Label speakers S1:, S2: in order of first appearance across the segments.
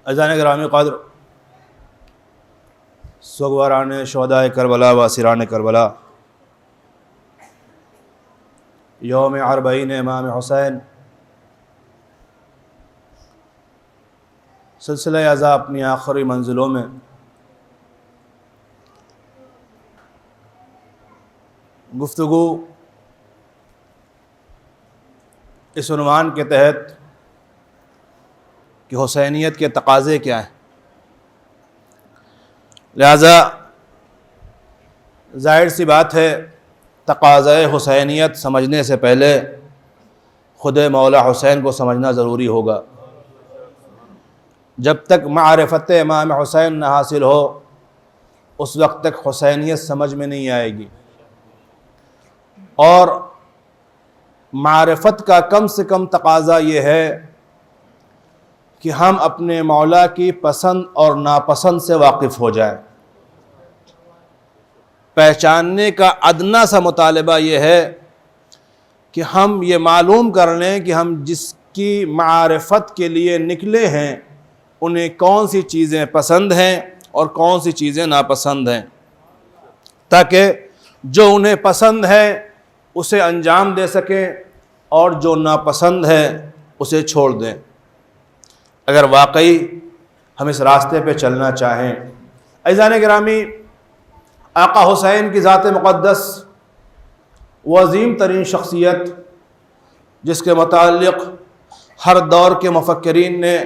S1: عزیزان گرامی قدر، سوگواران شہدائے کربلا و اسیران کربلا، یوم اربعین امام حسین، سلسلہ عزا اپنی آخری منزلوں میں گفتگو اس عنوان کے تحت کہ حسینیت کے تقاضے کیا ہیں، لہذا ظاہر سی بات ہے تقاضۂ حسینیت سمجھنے سے پہلے خود مولا حسین کو سمجھنا ضروری ہوگا۔ جب تک معرفت امام حسین نہ حاصل ہو اس وقت تک حسینیت سمجھ میں نہیں آئے گی، اور معرفت کا کم سے کم تقاضا یہ ہے کہ ہم اپنے مولا کی پسند اور ناپسند سے واقف ہو جائیں۔ پہچاننے کا ادنا سا مطالبہ یہ ہے کہ ہم یہ معلوم کر لیں کہ ہم جس کی معرفت کے لیے نکلے ہیں انہیں کون سی چیزیں پسند ہیں اور کون سی چیزیں ناپسند ہیں، تاکہ جو انہیں پسند ہے اسے انجام دے سکیں اور جو ناپسند ہے اسے چھوڑ دیں۔ اگر واقعی ہم اس راستے پہ چلنا چاہیں، عزیزان گرامی، آقا حسین کی ذات مقدس وہ عظیم ترین شخصیت جس کے متعلق ہر دور کے مفکرین نے،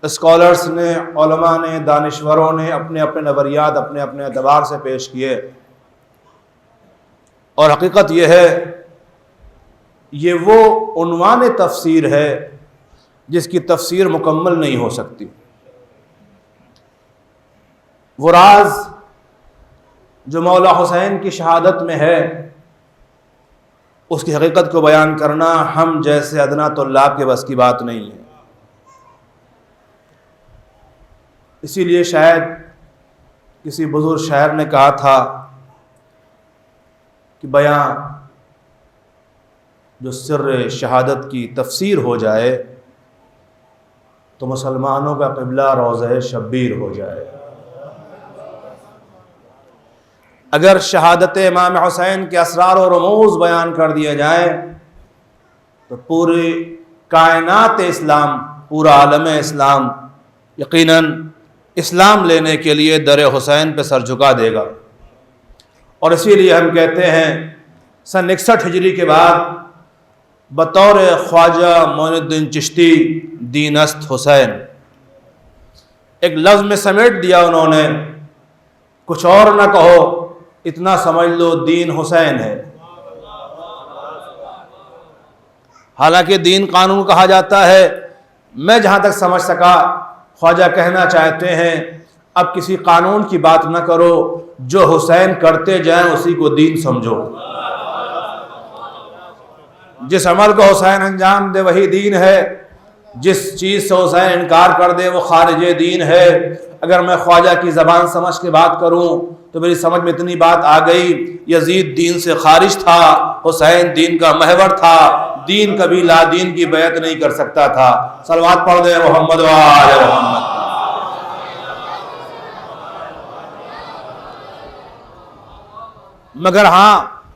S1: اسکالرز نے، علماء نے، دانشوروں نے اپنے اپنے نظریات اپنے اپنے اعتبار سے پیش کیے، اور حقیقت یہ ہے یہ وہ عنوان تفسیر ہے جس کی تفسیر مکمل نہیں ہو سکتی۔ وہ راز جو مولا حسین کی شہادت میں ہے اس کی حقیقت کو بیان کرنا ہم جیسے ادنا طلاب کے بس کی بات نہیں ہے۔ اسی لیے شاید کسی بزرگ شاعر نے کہا تھا کہ بیاں جو سر شہادت کی تفسیر ہو جائے تو مسلمانوں کا قبلہ روضہ شبیر ہو جائے۔ اگر شہادت امام حسین کے اسرار و رموز بیان کر دیے جائیں تو پوری کائنات اسلام، پورا عالم اسلام یقیناً اسلام لینے کے لیے در حسین پہ سر جھکا دے گا، اور اسی لیے ہم کہتے ہیں سن 61 ہجری کے بعد بطور خواجہ معین الدین چشتی دین است حسین، ایک لفظ میں سمیٹ دیا انہوں نے، کچھ اور نہ کہو اتنا سمجھ لو دین حسین ہے۔ حالانکہ دین قانون کہا جاتا ہے، میں جہاں تک سمجھ سکا خواجہ کہنا چاہتے ہیں اب کسی قانون کی بات نہ کرو، جو حسین کرتے جائیں اسی کو دین سمجھو۔ جس عمل کو حسین انجام دے وہی دین ہے، جس چیز سے حسین انکار کر دے وہ خارج دین ہے۔ اگر میں خواجہ کی زبان سمجھ کے بات کروں تو میری سمجھ میں اتنی بات آ گئی، یزید دین سے خارج تھا، حسین دین کا محور تھا، دین کبھی لا دین کی بیعت نہیں کر سکتا تھا۔ صلوات پڑھ دیں محمد و آل محمد۔ مگر ہاں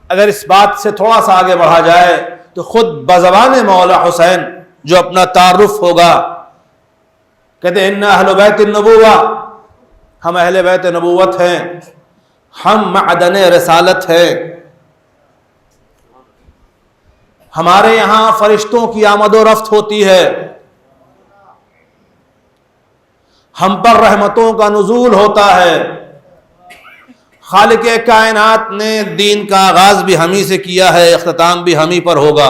S1: اگر اس بات سے تھوڑا سا آگے بڑھا جائے تو خود بزبان مولا حسین جو اپنا تعارف ہوگا کہتے ہیں ان اہل بیت النبوہ، ہم اہل بیت نبوت ہیں، ہم معدن رسالت ہیں، ہمارے یہاں فرشتوں کی آمد و رفت ہوتی ہے، ہم پر رحمتوں کا نزول ہوتا ہے، خالق کائنات نے دین کا آغاز بھی ہمیں سے کیا ہے، اختتام بھی ہمیں پر ہوگا،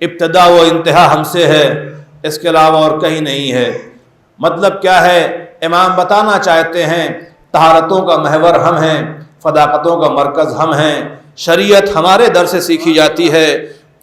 S1: ابتدا و انتہا ہم سے ہے، اس کے علاوہ اور کہیں نہیں ہے۔ مطلب کیا ہے؟ امام بتانا چاہتے ہیں طہارتوں کا محور ہم ہیں، صداقتوں کا مرکز ہم ہیں، شریعت ہمارے در سے سیکھی جاتی ہے،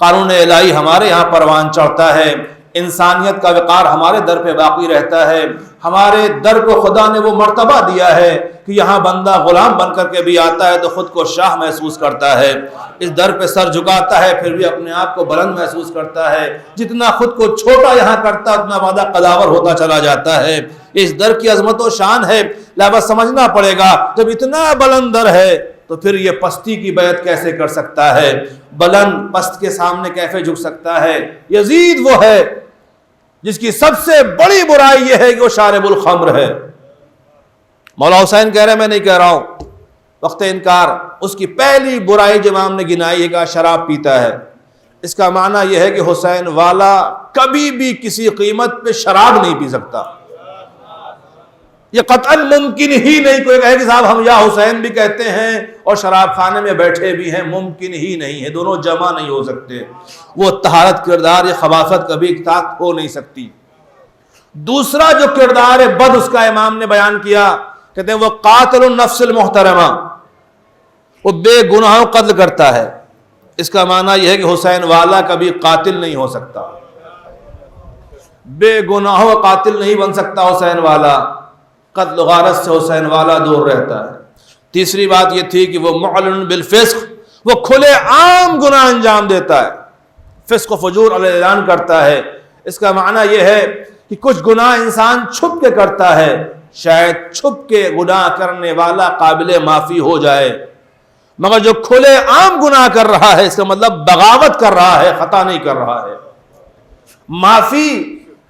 S1: قانون الہی ہمارے یہاں پروان چڑھتا ہے، انسانیت کا وقار ہمارے در پہ باقی رہتا ہے. ہمارے در کو خدا نے وہ مرتبہ دیا ہے کہ یہاں بندہ غلام بن کر کے بھی آتا ہے تو خود کو شاہ محسوس کرتا ہے, اس در پہ سر جھکاتا ہے پھر بھی اپنے آپ کو بلند محسوس کرتا ہے. جتنا خود کو چھوٹا یہاں کرتا ہے اتنا وعدہ قداور ہوتا چلا جاتا ہے. اس در کی عظمت و شان ہے, لہذا سمجھنا پڑے گا جب اتنا بلند در ہے تو پھر یہ پستی کی بیعت کیسے کر سکتا ہے, بلند پست کے سامنے کیسے جھک سکتا ہے. یزید وہ ہے جس کی سب سے بڑی برائی یہ ہے کہ وہ شارب الخمر ہے. مولا حسین کہہ رہے ہیں, میں نہیں کہہ رہا ہوں, وقت انکار. اس کی پہلی برائی جو امام نے گنائی ہے کہ شراب پیتا ہے. اس کا معنی یہ ہے کہ حسین والا کبھی بھی کسی قیمت پہ شراب نہیں پی سکتا. یہ قطعاً ممکن ہی نہیں. کوئی کہے کہ صاحب ہم یا حسین بھی کہتے ہیں اور شراب خانے میں بیٹھے بھی ہیں, ممکن ہی نہیں ہے, دونوں جمع نہیں ہو سکتے. وہ طہارت کردار یا خباثت کبھی طاقت ہو نہیں سکتی. دوسرا جو کردار بد اس کا امام نے بیان کیا, کہتے ہیں وہ قاتل النفس المحترمہ, وہ بے گناہوں قتل کرتا ہے. اس کا معنی یہ ہے کہ حسین والا کبھی قاتل نہیں ہو سکتا, بے گناہوں قاتل نہیں بن سکتا حسین والا. قتل غارت سے حسین والا دور رہتا ہے. تیسری بات یہ تھی کہ وہ معلن بالفسق, وہ کھلے عام گناہ انجام دیتا ہے, فسق و فجور علیہ اعلان کرتا ہے. اس کا معنی یہ ہے کہ کچھ گناہ انسان چھپ کے کرتا ہے, شاید چھپ کے گناہ کرنے والا قابل معافی ہو جائے, مگر جو کھلے عام گناہ کر رہا ہے اس کا مطلب بغاوت کر رہا ہے, خطا نہیں کر رہا ہے. معافی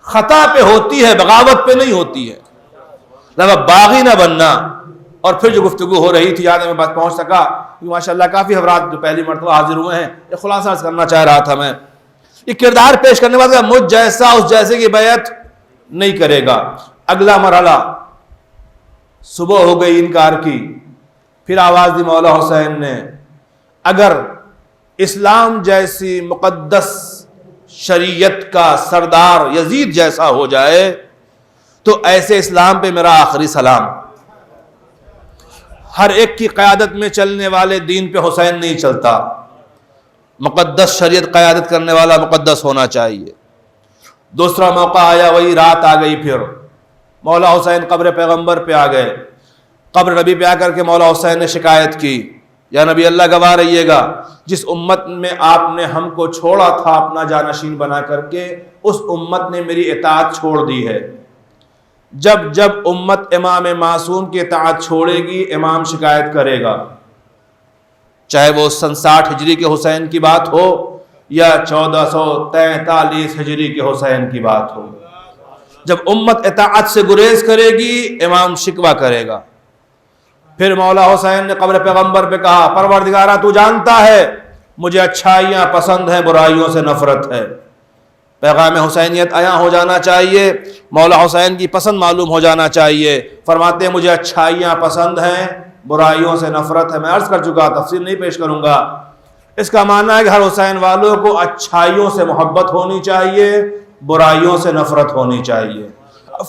S1: خطا پہ ہوتی ہے, بغاوت پہ نہیں ہوتی ہے. لہذا باغی نہ بننا. اور پھر جو گفتگو ہو رہی تھی, آج میں بات پہنچ سکا کہ ماشاءاللہ کافی حضرات جو پہلی مرتبہ حاضر ہوئے ہیں, یہ خلاصہ کرنا چاہ رہا تھا میں. یہ کردار پیش کرنے والا مجھ جیسا اس جیسے کی بیعت نہیں کرے گا. اگلا مرحلہ, صبح ہو گئی انکار کی, پھر آواز دی مولا حسین نے, اگر اسلام جیسی مقدس شریعت کا سردار یزید جیسا ہو جائے تو ایسے اسلام پہ میرا آخری سلام. ہر ایک کی قیادت میں چلنے والے دین پہ حسین نہیں چلتا. مقدس شریعت قیادت کرنے والا مقدس ہونا چاہیے. دوسرا موقع آیا, وہی رات آ گئی, پھر مولا حسین قبر پیغمبر پہ آ گئے. قبر نبی پہ آ کر کے مولا حسین نے شکایت کی, یا نبی اللہ گواہ رہیے گا, جس امت میں آپ نے ہم کو چھوڑا تھا اپنا جانشین بنا کر کے, اس امت نے میری اطاعت چھوڑ دی ہے. جب جب امت امام معصوم کی اطاعت چھوڑے گی امام شکایت کرے گا, چاہے وہ سن 60 ہجری کے حسین کی بات ہو یا 1443 ہجری کے حسین کی بات ہو. جب امت اطاعت سے گریز کرے گی امام شکوہ کرے گا. پھر مولا حسین نے قبر پیغمبر پہ کہا, پروردگارہ تو جانتا ہے مجھے اچھائیاں پسند ہیں, برائیوں سے نفرت ہے. پیغام حسینیت عیاں ہو جانا چاہیے, مولا حسین کی پسند معلوم ہو جانا چاہیے. فرماتے ہیں مجھے اچھائیاں پسند ہیں, برائیوں سے نفرت ہے. میں عرض کر چکا, تفصیل نہیں پیش کروں گا. اس کا معنی ہے کہ ہر حسین والوں کو اچھائیوں سے محبت ہونی چاہیے, برائیوں سے نفرت ہونی چاہیے.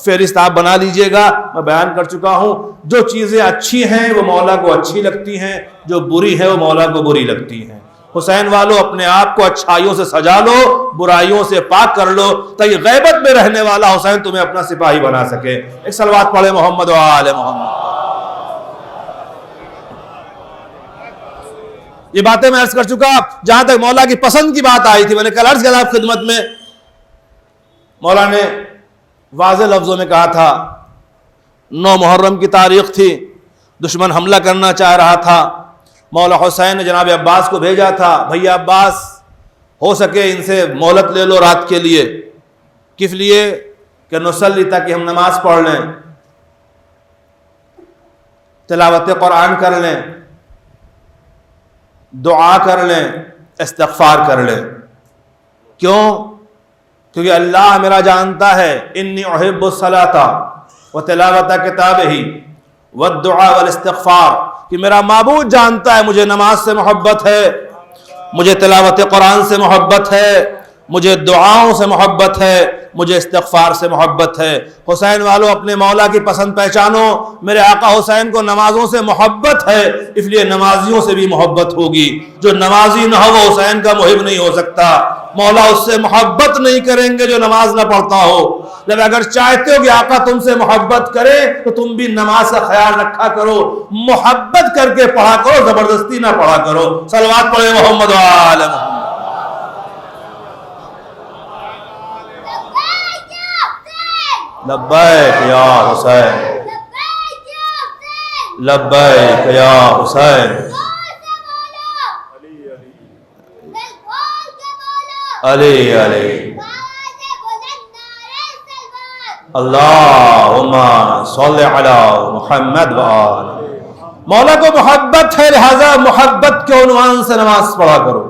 S1: فہرست آپ بنا لیجئے گا, میں بیان کر چکا ہوں. جو چیزیں اچھی ہیں وہ مولا کو اچھی لگتی ہیں, جو بری ہے وہ مولا کو بری لگتی ہیں. حسین والوں اپنے آپ کو اچھائیوں سے سجا لو, برائیوں سے پاک کر لو, تاکہ غیبت میں رہنے والا حسین تمہیں اپنا سپاہی بنا سکے. ایک صلوات پڑھے محمد و آل محمد. یہ باتیں میں عرض کر چکا. جہاں تک مولا کی پسند کی بات آئی تھی, میں نے کل عرض کیا آپ خدمت میں, مولا نے واضح لفظوں میں کہا تھا, 9 محرم کی تاریخ تھی, دشمن حملہ کرنا چاہ رہا تھا. مولا حسین نے جناب عباس کو بھیجا تھا, بھیا عباس ہو سکے ان سے مہلت لے لو رات کے لیے. کس لیے؟ کہ نصلی, تاکہ ہم نماز پڑھ لیں, تلاوت قرآن کر لیں, دعا کر لیں, استغفار کر لیں. کیوں؟ کیونکہ اللہ میرا جانتا ہے, انی احب الصلاۃ و تلاوت کتابہ والدعاء والاستغفار, کہ میرا معبود جانتا ہے مجھے نماز سے محبت ہے, مجھے تلاوت قرآن سے محبت ہے, مجھے دعاؤں سے محبت ہے، مجھے استغفار سے محبت ہے۔ حسین والوں اپنے مولا کی پسند پہچانو، میرے آقا حسین کو نمازوں سے محبت ہے، اس لیے نمازیوں سے بھی محبت ہوگی۔ جو نمازی نہ ہو وہ حسین کا محب نہیں ہو سکتا، مولا اس سے محبت نہیں کریں گے جو نماز نہ پڑھتا ہو۔ جب اگر چاہتے ہو کہ آقا تم سے محبت کرے تو تم بھی نماز کا خیال رکھا کرو، محبت کر کے پڑھا کرو، زبردستی نہ پڑھا کرو۔ صلوات پڑھے محمد و آل محمد۔ لبیک یا حسین، لبیک یا حسین، علی علی اللہم صلی علی محمد و آل۔ مولا کو محبت ہے، لہذا محبت کے عنوان سے نماز پڑھا کرو،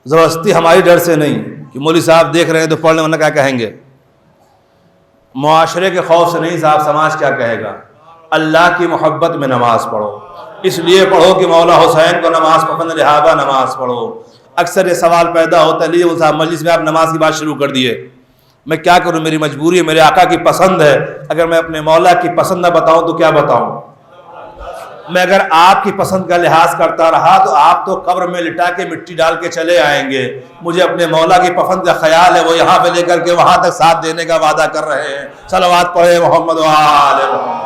S1: زبردستی ہماری ڈر سے نہیں کہ مولوی صاحب دیکھ رہے ہیں تو پڑھنے ورنہ کیا کہیں گے، معاشرے کے خوف سے نہیں صاحب سماج کیا کہے گا۔ اللہ کی محبت میں نماز پڑھو، اس لیے پڑھو کہ مولا حسین کو نماز پسند ہے، لہذا نماز پڑھو۔ اکثر یہ سوال پیدا ہوتا ہے، لیے صاحب مجلس میں آپ نماز کی بات شروع کر دیے، میں کیا کروں، میری مجبوری ہے، میرے آقا کی پسند ہے، اگر میں اپنے مولا کی پسند نہ بتاؤں تو کیا بتاؤں؟ میں اگر آپ کی پسند کا لحاظ کرتا رہا تو آپ تو قبر میں لٹا کے مٹی ڈال کے چلے آئیں گے۔ مجھے اپنے مولا کی پسند کا خیال ہے، وہ یہاں پہ لے کر کے وہاں تک ساتھ دینے کا وعدہ کر رہے ہیں۔ صلوات پڑھے محمد و آل محمد۔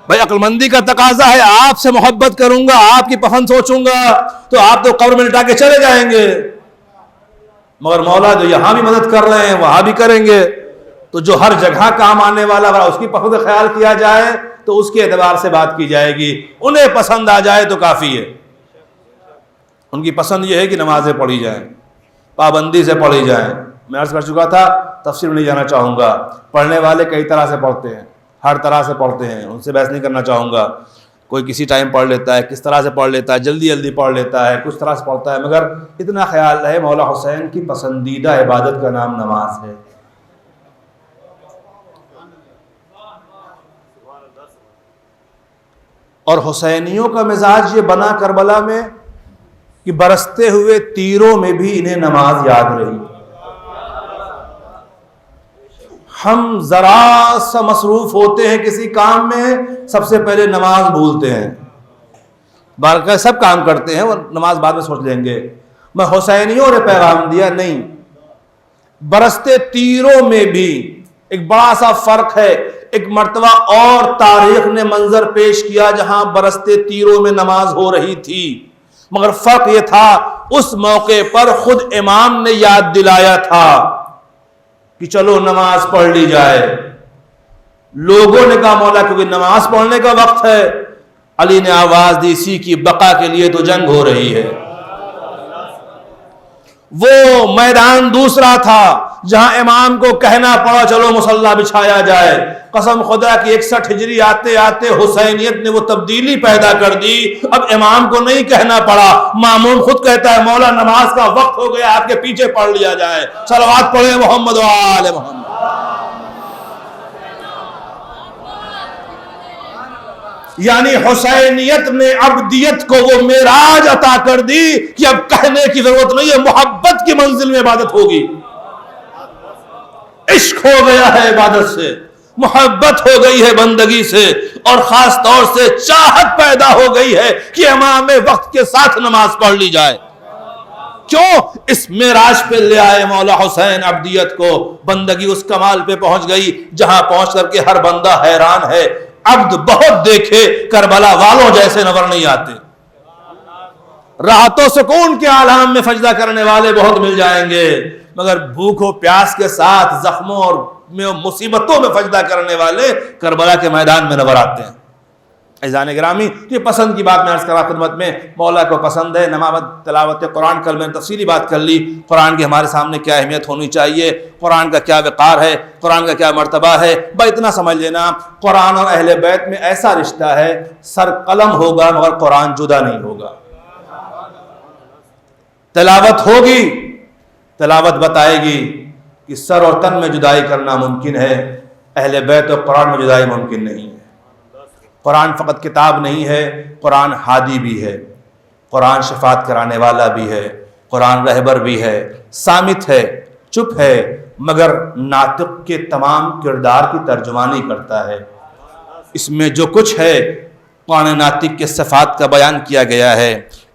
S1: بھائی عقل مندی کا تقاضا ہے، آپ سے محبت کروں گا، آپ کی پسند سوچوں گا تو آپ تو قبر میں لٹا کے چلے جائیں گے، مگر مولا جو یہاں بھی مدد کر رہے ہیں وہاں بھی کریں گے، تو جو ہر جگہ کام آنے والا اس کی پسند کا خیال کیا جائے تو اس کے اعتبار سے بات کی جائے گی۔ انہیں پسند آ جائے تو کافی ہے، ان کی پسند یہ ہے کہ نمازیں پڑھی جائیں، پابندی سے پڑھی جائیں۔ میں عرض کر چکا تھا، تفصیل میں نہیں جانا چاہوں گا، پڑھنے والے کئی طرح سے پڑھتے ہیں، ہر طرح سے پڑھتے ہیں، ان سے بحث نہیں کرنا چاہوں گا۔ کوئی کسی ٹائم پڑھ لیتا ہے، کس طرح سے پڑھ لیتا ہے، جلدی جلدی پڑھ لیتا ہے، کچھ طرح سے پڑھتا ہے، مگر اتنا خیال رہے مولا حسین کی پسندیدہ عبادت کا نام نماز ہے۔ اور حسینیوں کا مزاج یہ بنا کربلا میں کہ برستے ہوئے تیروں میں بھی انہیں نماز یاد رہی۔ ہم ذرا سا مصروف ہوتے ہیں کسی کام میں، سب سے پہلے نماز بھولتے ہیں، باقی سب کام کرتے ہیں، وہ نماز بعد میں سوچ لیں گے۔ میں حسینیوں نے پیغام دیا نہیں، برستے تیروں میں بھی ایک بڑا سا فرق ہے۔ ایک مرتبہ اور تاریخ نے منظر پیش کیا جہاں برستے تیروں میں نماز ہو رہی تھی، مگر فرق یہ تھا اس موقع پر خود امام نے یاد دلایا تھا کہ چلو نماز پڑھ لی جائے۔ لوگوں نے کہا مولا کیونکہ نماز پڑھنے کا وقت ہے، علی نے آواز دی اسی کی بقا کے لیے تو جنگ ہو رہی ہے۔ وہ میدان دوسرا تھا جہاں امام کو کہنا پڑا چلو مصلی بچھایا جائے۔ قسم خدا کی 61 ہجری آتے آتے حسینیت نے وہ تبدیلی پیدا کر دی، اب امام کو نہیں کہنا پڑا، ماموم خود کہتا ہے مولا نماز کا وقت ہو گیا، آپ کے پیچھے پڑھ لیا جائے۔ صلوات پڑھے محمد و آل محمد۔ یعنی حسینیت نے عبدیت کو وہ معراج عطا کر دی کہ اب کہنے کی ضرورت نہیں ہے، محبت کی منزل میں عبادت ہوگی۔ عشق ہو گیا ہے عبادت سے، محبت ہو گئی ہے بندگی سے، اور خاص طور سے چاہت پیدا ہو گئی ہے کہ امام وقت کے ساتھ نماز پڑھ لی جائے۔ کیوں؟ اس معراج پہ لے آئے مولا حسین عبدیت کو، بندگی اس کمال پہ پہنچ گئی جہاں پہنچ کر کے ہر بندہ حیران ہے۔ عبد بہت دیکھے، کربلا والوں جیسے نظر نہیں آتے۔ راحت و سکون کے عالم میں سجدہ کرنے والے بہت مل جائیں گے، مگر بھوک و پیاس کے ساتھ زخموں اور مصیبتوں میں سجدہ کرنے والے کربلا کے میدان میں نظر آتے ہیں۔ عزیزان گرامی، یہ پسند کی بات میں عرض کرا خدمت میں، مولا کو پسند ہے نماز تلاوت قرآن۔ کل میں نے تفصیلی بات کر لی قرآن کی ہمارے سامنے کیا اہمیت ہونی چاہیے، قرآن کا کیا وقار ہے، قرآن کا کیا مرتبہ ہے۔ بھائی اتنا سمجھ لینا، قرآن اور اہل بیت میں ایسا رشتہ ہے، سر قلم ہوگا مگر قرآن جدا نہیں ہوگا۔ تلاوت ہوگی، تلاوت بتائے گی کہ سر اور تن میں جدائی کرنا ممکن ہے، اہل بیت اور قرآن میں جدائی ممکن نہیں ہے۔ قرآن فقط کتاب نہیں ہے، قرآن ہادی بھی ہے۔ قرآن شفاعت کرانے والا بھی ہے، قرآن رہبر بھی ہے، صامت ہے، چپ ہے، مگر ناطق کے تمام کردار کی ترجمانی کرتا ہے۔ اس میں جو کچھ ہے قرآن ناطق کے صفات کا بیان کیا گیا ہے۔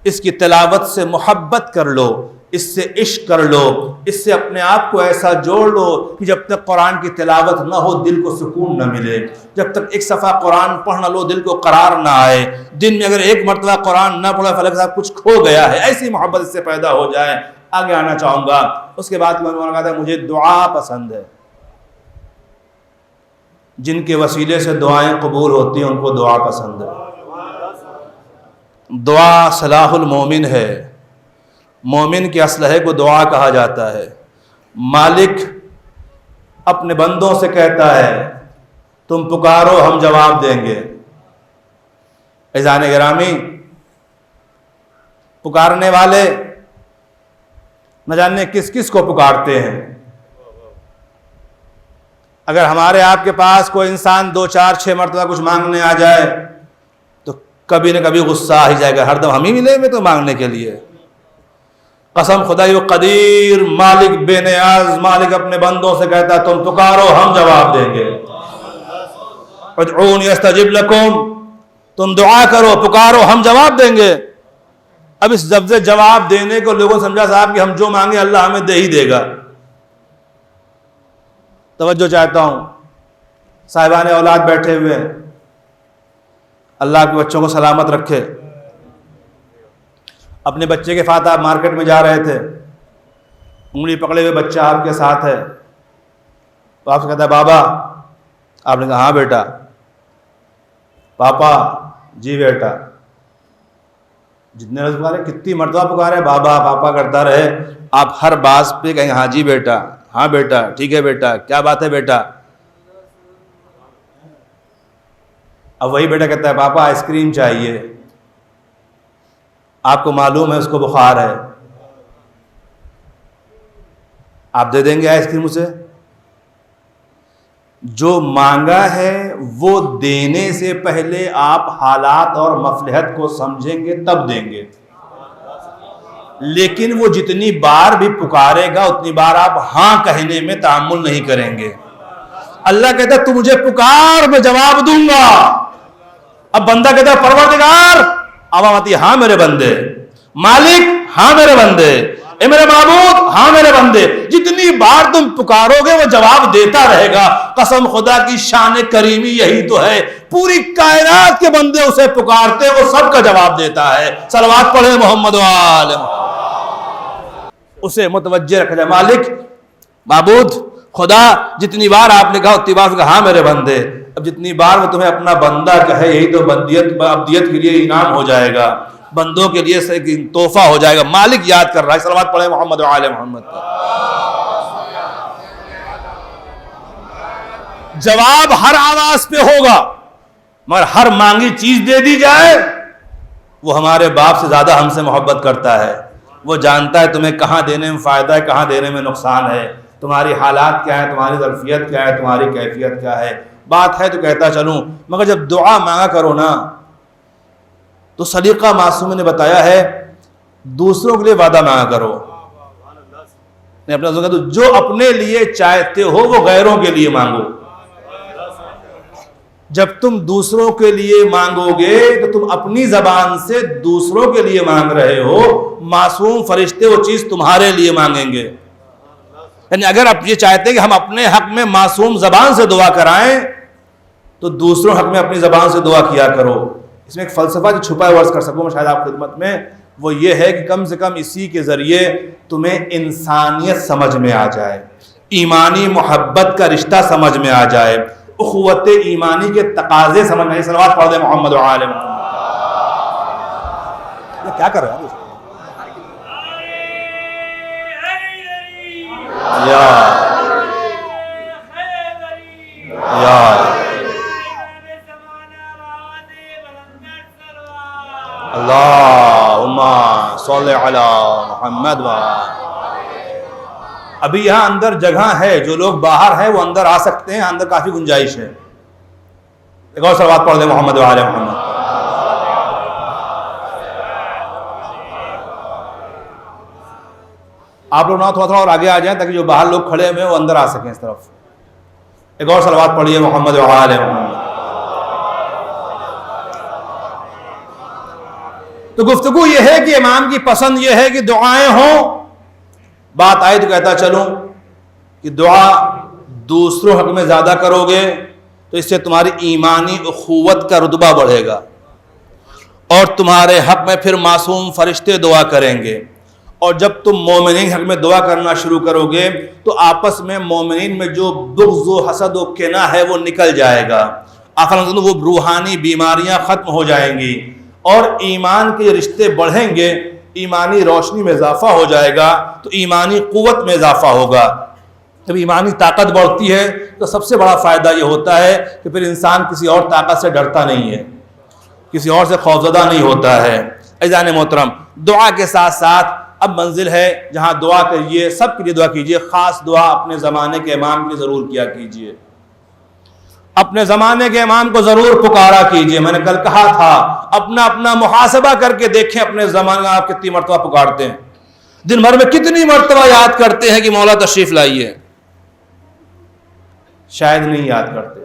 S1: اس کی تلاوت سے محبت کر لو، اس سے عشق کر لو، اس سے اپنے آپ کو ایسا جوڑ لو کہ جب تک قرآن کی تلاوت نہ ہو دل کو سکون نہ ملے، جب تک ایک صفحہ قرآن پڑھ نہ لو دل کو قرار نہ آئے، دن میں اگر ایک مرتبہ قرآن نہ پڑھا فلک صاحب کچھ کھو گیا ہے، ایسی محبت اس سے پیدا ہو جائے۔ آگے آنا چاہوں گا۔ اس کے بعد میں نے کہا تھا مجھے دعا پسند ہے، جن کے وسیلے سے دعائیں قبول ہوتی ہیں ان کو دعا پسند ہے۔ دعا صلاح المومن ہے، مومن کے اسلحے کو دعا کہا جاتا ہے۔ مالک اپنے بندوں سے کہتا ہے تم پکارو ہم جواب دیں گے۔ عزیزان گرامی، پکارنے والے نہ جانے کس کس کو پکارتے ہیں۔ اگر ہمارے آپ کے پاس کوئی انسان 2 4 6 مرتبہ کچھ مانگنے آ جائے تو کبھی نہ کبھی غصہ آ ہی جائے گا، ہر دم ہم ہی ملے ہوئے تو مانگنے کے لیے۔ قسم خدائی و قدیر، مالک بے نیاز، مالک اپنے بندوں سے کہتا ہے تم پکارو ہم جواب دیں گے۔ ادعونی استجب لکم، تم دعا کرو پکارو ہم جواب دیں گے۔ اب اس لفظ جواب دینے کو لوگوں سمجھا صاحب کہ ہم جو مانگے اللہ ہمیں دے ہی دے گا۔ توجہ چاہتا ہوں، صاحبان اولاد بیٹھے ہوئے ہیں، اللہ کے بچوں کو سلامت رکھے۔ اپنے بچے کے ساتھ آپ مارکیٹ میں جا رہے تھے، انگلی پکڑے ہوئے بچہ آپ کے ساتھ ہے، تو آپ سے کہتا ہے بابا، آپ نے کہا ہاں بیٹا، پاپا، جی بیٹا، جتنے لفظ پکارے کتنی مرتبہ پکارے بابا پاپا کرتا رہے، آپ ہر بات پہ کہیں ہاں جی بیٹا، ہاں بیٹا، ٹھیک ہے بیٹا، کیا بات ہے بیٹا۔ اب وہی بیٹا کہتا ہے پاپا آئس کریم چاہیے، آپ کو معلوم ہے اس کو بخار ہے، آپ دے دیں گے آئس کریم اسے؟ جو مانگا ہے وہ دینے سے پہلے آپ حالات اور مصلحت کو سمجھیں گے تب دیں گے، لیکن وہ جتنی بار بھی پکارے گا اتنی بار آپ ہاں کہنے میں تعامل نہیں کریں گے۔ اللہ کہتا ہے تو مجھے پکار میں جواب دوں گا۔ اب بندہ کہتا ہے پروردگار، آواز آتی ہے ہاں میرے بندے، مالک ہاں میرے بندے، اے میرے معبود ہاں میرے بندے، جتنی بار تم پکارو گے وہ جواب دیتا رہے گا۔ قسم خدا کی شان کریمی یہی تو ہے، پوری کائنات کے بندے اسے پکارتے وہ سب کا جواب دیتا ہے۔ صلوات پڑھے محمد و آل محمد۔ اسے متوجہ رکھ جائے، مالک، معبود، خدا، جتنی بار آپ نے کہا اتنی بار کہا ہاں میرے بندے۔ اب جتنی بار وہ تمہیں اپنا بندہ کہے یہی تو عبدیت کے لیے انعام ہو جائے گا، بندوں کے لیے تحفہ ہو جائے گا۔ مالک یاد کر رہا ہے، صلوات پڑھے محمد و آل محمد۔ جواب ہر آواز پہ ہوگا، مگر ہر مانگی چیز دے دی جائے۔ وہ ہمارے باپ سے زیادہ ہم سے محبت کرتا ہے، وہ جانتا ہے تمہیں کہاں دینے میں فائدہ ہے کہاں دینے میں نقصان ہے، تمہاری حالات کیا ہے، تمہاری ظرفیت کیا ہے، تمہاری کیفیت کیا ہے۔ بات ہے تو کہتا چلوں، مگر جب دعا مانگا کرو نا تو سلیقہ معصوم نے بتایا ہے دوسروں کے لیے وعدہ مانگا کرو، اپنا جو اپنے لیے چاہتے ہو وہ غیروں کے لیے مانگو۔ جب تم دوسروں کے لیے مانگو گے تو تم اپنی زبان سے دوسروں کے لیے مانگ رہے ہو، معصوم فرشتے وہ چیز تمہارے لیے مانگیں گے۔ یعنی اگر آپ یہ چاہتے ہیں کہ ہم اپنے حق میں معصوم زبان سے دعا کرائیں تو دوسروں حق میں اپنی زبان سے دعا کیا کرو۔ اس میں ایک فلسفہ جو چھپا ہے عرض کر سکوں میں شاید آپ خدمت میں، وہ یہ ہے کہ کم سے کم اسی کے ذریعے تمہیں انسانیت سمجھ میں آ جائے، ایمانی محبت کا رشتہ سمجھ میں آ جائے، اخوت ایمانی کے تقاضے سمجھ میں آئے۔ صلوات پڑھ دے محمد و آل محمد۔ یہ کیا کر رہا ہے؟ اللہم صلی علی محمد۔ ابھی یہاں اندر جگہ ہے، جو لوگ باہر ہیں وہ اندر آ سکتے ہیں، اندر کافی گنجائش ہے۔ ایک اور صلوات پڑھ دیں محمد و آل محمد۔ آپ لوگ نہ تھوڑا اور آگے آ جائیں تاکہ جو باہر لوگ کھڑے ہوئے ہیں وہ اندر آ سکیں اس طرف. ایک اور صلوات پڑھیے محمد و آل محمد. تو گفتگو یہ ہے کہ امام کی پسند یہ ہے کہ دعائیں ہوں. بات آئی تو کہتا چلوں کہ دعا دوسروں حق میں زیادہ کرو گے تو اس سے تمہاری ایمانی اخوت کا رتبہ بڑھے گا، اور تمہارے حق میں پھر معصوم فرشتے دعا کریں گے. اور جب تم مومنین حق میں دعا کرنا شروع کرو گے تو آپس میں مومنین میں جو بغض و حسد و کینہ ہے وہ نکل جائے گا. آخر وہ روحانی بیماریاں ختم ہو جائیں گی اور ایمان کے رشتے بڑھیں گے، ایمانی روشنی میں اضافہ ہو جائے گا تو ایمانی قوت میں اضافہ ہوگا. جب ایمانی طاقت بڑھتی ہے تو سب سے بڑا فائدہ یہ ہوتا ہے کہ پھر انسان کسی اور طاقت سے ڈرتا نہیں ہے، کسی اور سے خوفزدہ نہیں ہوتا ہے. عزیزان محترم، دعا کے ساتھ ساتھ اب منزل ہے جہاں دعا کریے، سب کے لیے دعا کیجیے. خاص دعا اپنے زمانے کے امام کے لیے ضرور کیا کیجیے، اپنے زمانے کے امام کو ضرور پکارا کیجیے. میں نے کل کہا تھا اپنا اپنا محاسبہ کر کے دیکھیں اپنے زمانے آپ کتنی مرتبہ پکارتے ہیں، دن بھر میں کتنی مرتبہ یاد کرتے ہیں کہ مولا تشریف لائیے. شاید نہیں یاد کرتے،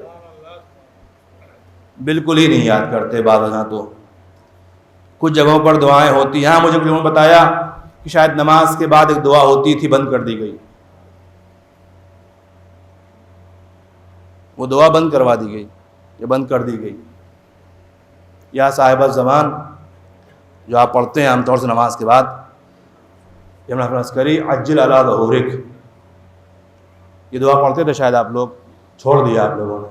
S1: بالکل ہی نہیں یاد کرتے. بعض جہاں تو کچھ جگہوں پر دعائیں ہوتی ہیں. مجھے کسی نے بتایا کہ شاید نماز کے بعد ایک دعا ہوتی تھی، بند کر دی گئی. وہ دعا بند کروا دی گئی یا بند کر دی گئی. یا صاحب الزمان جو آپ پڑھتے ہیں عام طور سے نماز کے بعد، یمنا فرسکری عجل علی ظہورک، یہ دعا پڑھتے تھے شاید آپ لوگ. چھوڑ دیا آپ لوگوں نے.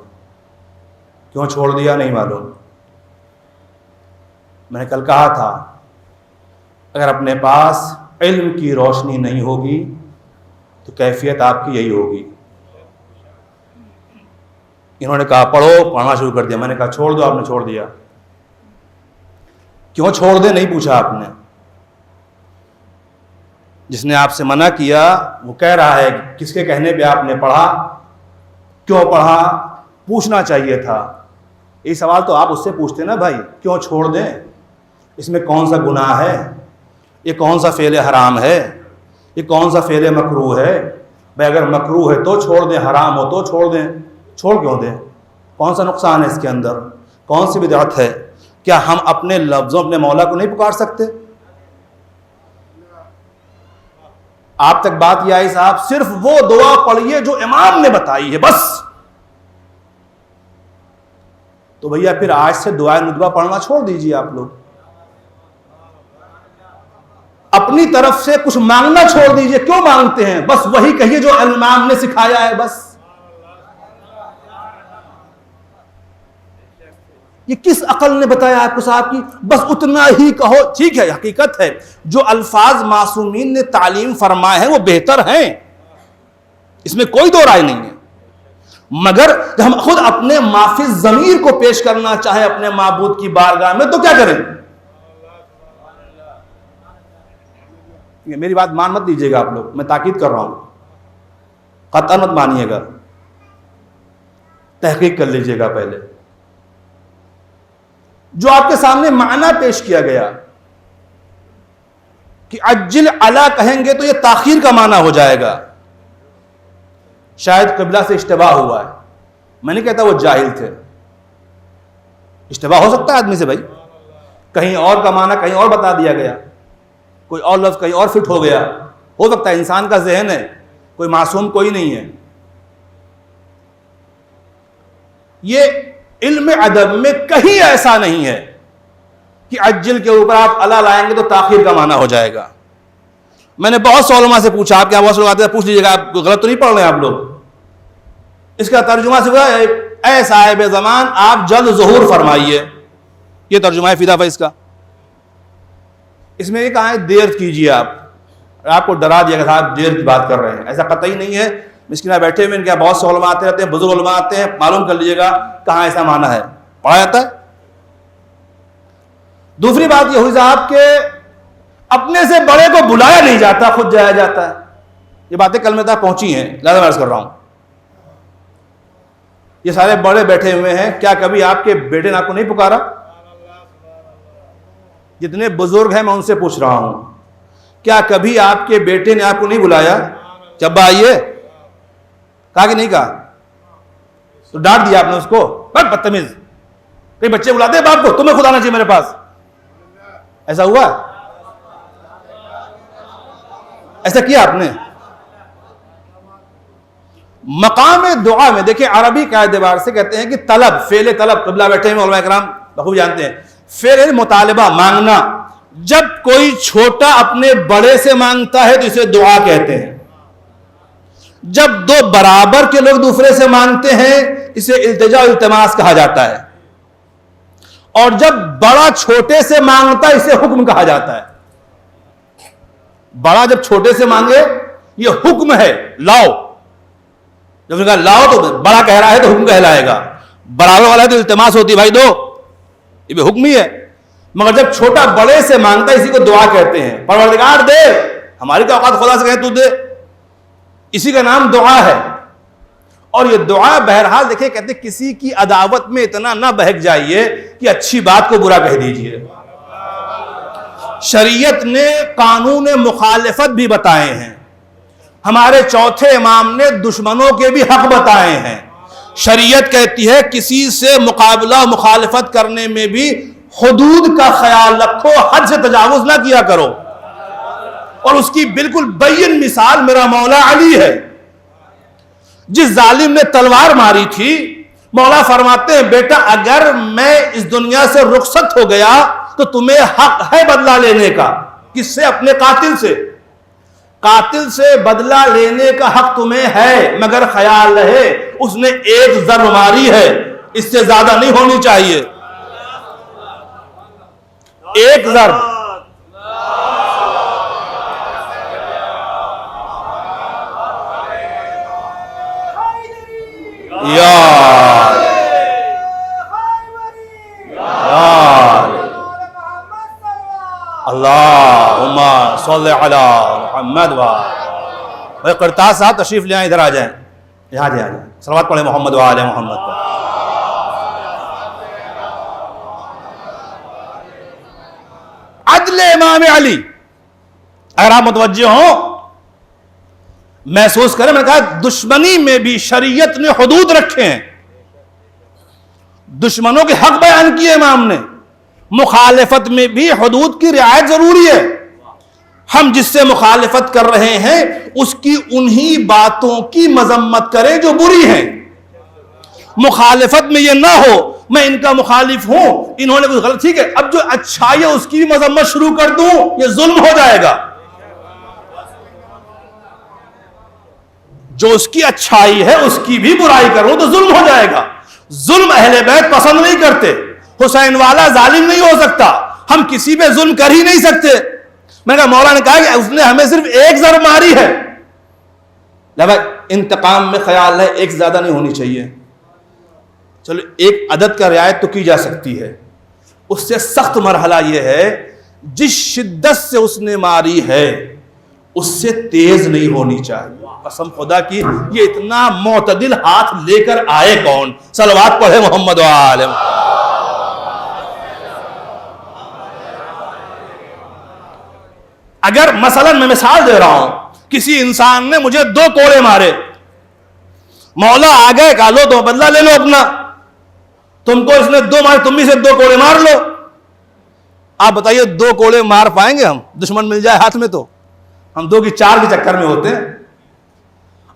S1: کیوں چھوڑ دیا نہیں معلوم. میں نے کل کہا تھا اگر اپنے پاس علم کی روشنی نہیں ہوگی تو کیفیت آپ کی یہی ہوگی. انہوں نے کہا پڑھو، پڑھنا شروع کر دیا. میں نے کہا چھوڑ دو، آپ نے چھوڑ دیا. کیوں چھوڑ دے نہیں پوچھا آپ نے. جس نے آپ سے منع کیا وہ کہہ رہا ہے کس کے کہنے پہ آپ نے پڑھا، کیوں پڑھا، پوچھنا چاہیے تھا. یہ سوال تو آپ اس سے پوچھتے نا بھائی کیوں چھوڑ دیں، اس میں کون سا گناہ ہے، یہ کون سا فعل حرام ہے، یہ کون سا فعل مکروہ ہے. بھائی اگر مکروہ ہے تو چھوڑ دیں، حرام ہو تو چھوڑ دیں. چھوڑ کیوں دیں؟ کون سا نقصان ہے اس کے اندر، کون سی بدعت ہے؟ کیا ہم اپنے لفظوں اپنے مولا کو نہیں پکار سکتے؟ آپ تک بات یہ آئی صاحب صرف وہ دعا پڑھیے جو امام نے بتائی ہے بس. تو بھیا پھر آج سے دعائے ندبہ پڑھنا چھوڑ دیجیے. آپ لوگ اپنی طرف سے کچھ مانگنا چھوڑ دیجیے. کیوں مانگتے ہیں؟ بس وہی کہیے جو امام نے سکھایا ہے بس. یہ کس عقل نے بتایا آپ کو صاحب کی بس اتنا ہی کہو؟ ٹھیک ہے، حقیقت ہے جو الفاظ معصومین نے تعلیم فرمائے ہیں وہ بہتر ہیں، اس میں کوئی دو رائے نہیں ہے. مگر جب ہم خود اپنے معافی ضمیر کو پیش کرنا چاہیں اپنے معبود کی بارگاہ میں تو کیا کریں؟ میری بات مان مت دیجیے گا آپ لوگ، میں تاکید کر رہا ہوں، قطعا مت مانیے گا، تحقیق کر لیجیے گا پہلے. جو آپ کے سامنے معنی پیش کیا گیا کہ عجل علی کہیں گے تو یہ تاخیر کا معنی ہو جائے گا. شاید قبلہ سے اشتباہ ہوا ہے. میں نہیں کہتا وہ جاہل تھے، اشتباہ ہو سکتا ہے آدمی سے بھائی، کہیں اور کا معنی کہیں اور بتا دیا گیا، کوئی اور لفظ کہیں اور فٹ ہو گیا. ہو سکتا ہے، انسان کا ذہن ہے، کوئی معصوم کوئی نہیں ہے. یہ علم ادب میں کہیں ایسا نہیں ہے کہ عجل کے اوپر آپ اللہ لائیں گے تو تاخیر کا معنی ہو جائے گا. میں نے بہت سے علماء سے پوچھا، آپ کے یہاں بہت سے لوگ آتے ہیں، پوچھ لیجیے گا آپ غلط تو نہیں پڑھ رہے ہیں آپ لوگ. اس کا ترجمہ صرف اے صاحب زمان آپ جلد ظہور فرمائیے، یہ ترجمہ ہے فدا فیض کا. اس میں یہ کہا ہے دیر کیجیے. آپ کو ڈرا دیا کہ صاحب دیر کی بات کر رہے ہیں، ایسا قطعی نہیں ہے. مسکینہ بیٹھے ہوئے ان کے یہاں بہت سے علماء آتے رہتے ہیں، بزرگ علماء آتے ہیں، معلوم کر لیجیے گا کہاں ایسا معنی ہے، پڑھا جاتا ہے. دوسری بات یہ ہوئی صاحب کہ اپنے سے بڑے کو بلایا نہیں جاتا، خود جایا جاتا ہے. یہ باتیں کل میں تک پہنچی ہیں، لہذا میں عرض کر رہا ہوں. یہ سارے بڑے بیٹھے ہوئے ہیں، کیا کبھی آپ کے بیٹے نے آپ کو نہیں پکارا؟ جتنے بزرگ ہیں میں ان سے پوچھ رہا ہوں کیا کبھی آپ کے بیٹے نے آپ کو نہیں بلایا کہ ابا آئیے؟ کہا کہ نہیں کہا؟ تو ڈانٹ دیا آپ نے اس کو؟ بہت بدتمیز. کئی بچے بلاتے ہیں باپ کو تمہیں خود آنا چاہیے میرے پاس. ایسا ہوا؟ ایسا کیا آپ نے؟ مقام دعا میں دیکھیں عربی کا اعتبار سے کہتے ہیں کہ طلب، فعل طلب. قبلہ بیٹھے ہیں علماء کرام بخوبی جانتے ہیں. فعل مطالبہ، مانگنا. جب کوئی چھوٹا اپنے بڑے سے مانگتا ہے تو اسے دعا کہتے ہیں. جب دو برابر کے لوگ دوسرے سے مانگتے ہیں اسے التجا و التماس کہا جاتا ہے. اور جب بڑا چھوٹے سے مانگتا ہے اسے حکم کہا جاتا ہے. بڑا جب چھوٹے سے مانگے یہ حکم ہے، لاؤ. جب کہا لاؤ تو بڑا کہہ رہا ہے تو حکم کہلائے گا. برابر والا ہے تو التماس ہوتی ہے، بھائی دو، یہ بھی حکم ہی ہے. مگر جب چھوٹا بڑے سے مانگتا ہے اسی کو دعا کہتے ہیں. پروردگار دے، ہماری تو اوقات خدا سے کہیں تو دے، اسی کا نام دعا ہے. اور یہ دعا بہرحال دیکھیں کہتے ہیں کسی کی عداوت میں اتنا نہ بہک جائیے کہ اچھی بات کو برا کہہ دیجئے. شریعت نے قانون مخالفت بھی بتائے ہیں. ہمارے چوتھے امام نے دشمنوں کے بھی حق بتائے ہیں. شریعت کہتی ہے کسی سے مقابلہ مخالفت کرنے میں بھی حدود کا خیال رکھو، حد سے تجاوز نہ کیا کرو. اور اس کی بالکل بین مثال میرا مولا علی ہے. جس ظالم نے تلوار ماری تھی، مولا فرماتے ہیں بیٹا اگر میں اس دنیا سے رخصت ہو گیا تو تمہیں حق ہے بدلہ لینے کا. کس سے؟ اپنے قاتل سے. قاتل سے بدلہ لینے کا حق تمہیں ہے، مگر خیال رہے اس نے ایک ضرب ماری ہے، اس سے زیادہ نہیں ہونی چاہیے. ایک ضرب. اللہم صلی علی محمد و قرطاس صاحب تشریف لے آئیں، ادھر آ جائیں، یہاں جائیں، صلوات پڑھیں محمد و آل محمد پر. عدل امام علی اگر آپ متوجہ ہوں محسوس کریں. میں نے کہا دشمنی میں بھی شریعت نے حدود رکھے ہیں. دشمنوں کے حق بیان کیے امام نے. مخالفت میں بھی حدود کی رعایت ضروری ہے. ہم جس سے مخالفت کر رہے ہیں اس کی انہی باتوں کی مذمت کریں جو بری ہیں. مخالفت میں یہ نہ ہو میں ان کا مخالف ہوں، انہوں نے کچھ غلط، ٹھیک ہے، اب جو اچھائی ہے اس کی بھی مذمت شروع کر دوں، یہ ظلم ہو جائے گا. جو اس کی اچھائی ہے اس کی بھی برائی کروں تو ظلم ہو جائے گا. ظلم اہل بیت پسند نہیں کرتے. حسین والا ظالم نہیں ہو سکتا، ہم کسی پہ ظلم کر ہی نہیں سکتے. میں نے کہا مولا نے کہا کہ اس نے ہمیں صرف ایک ضرب ماری ہے، لہذا انتقام میں خیال ہے ایک زیادہ نہیں ہونی چاہیے. چلو ایک عدد کا رعایت تو کی جا سکتی ہے. اس سے سخت مرحلہ یہ ہے جس شدت سے اس نے ماری ہے اس سے تیز نہیں ہونی چاہیے. قسم خدا کی یہ اتنا معتدل ہاتھ لے کر آئے کون؟ صلوات پڑھے محمد و آل محمد. اگر مثلا میں مثال دے رہا ہوں کسی انسان نے مجھے 2 کوڑے مارے، مولا آ گئے کہا لو تو بدلہ لے لو اپنا، تم کو اس نے 2 مارے تم بھی سے 2 کوڑے مار لو. آپ بتائیے 2 کوڑے مار پائیں گے ہم؟ دشمن مل جائے ہاتھ میں تو ہم 2 کی 4 کے چکر میں ہوتے ہیں.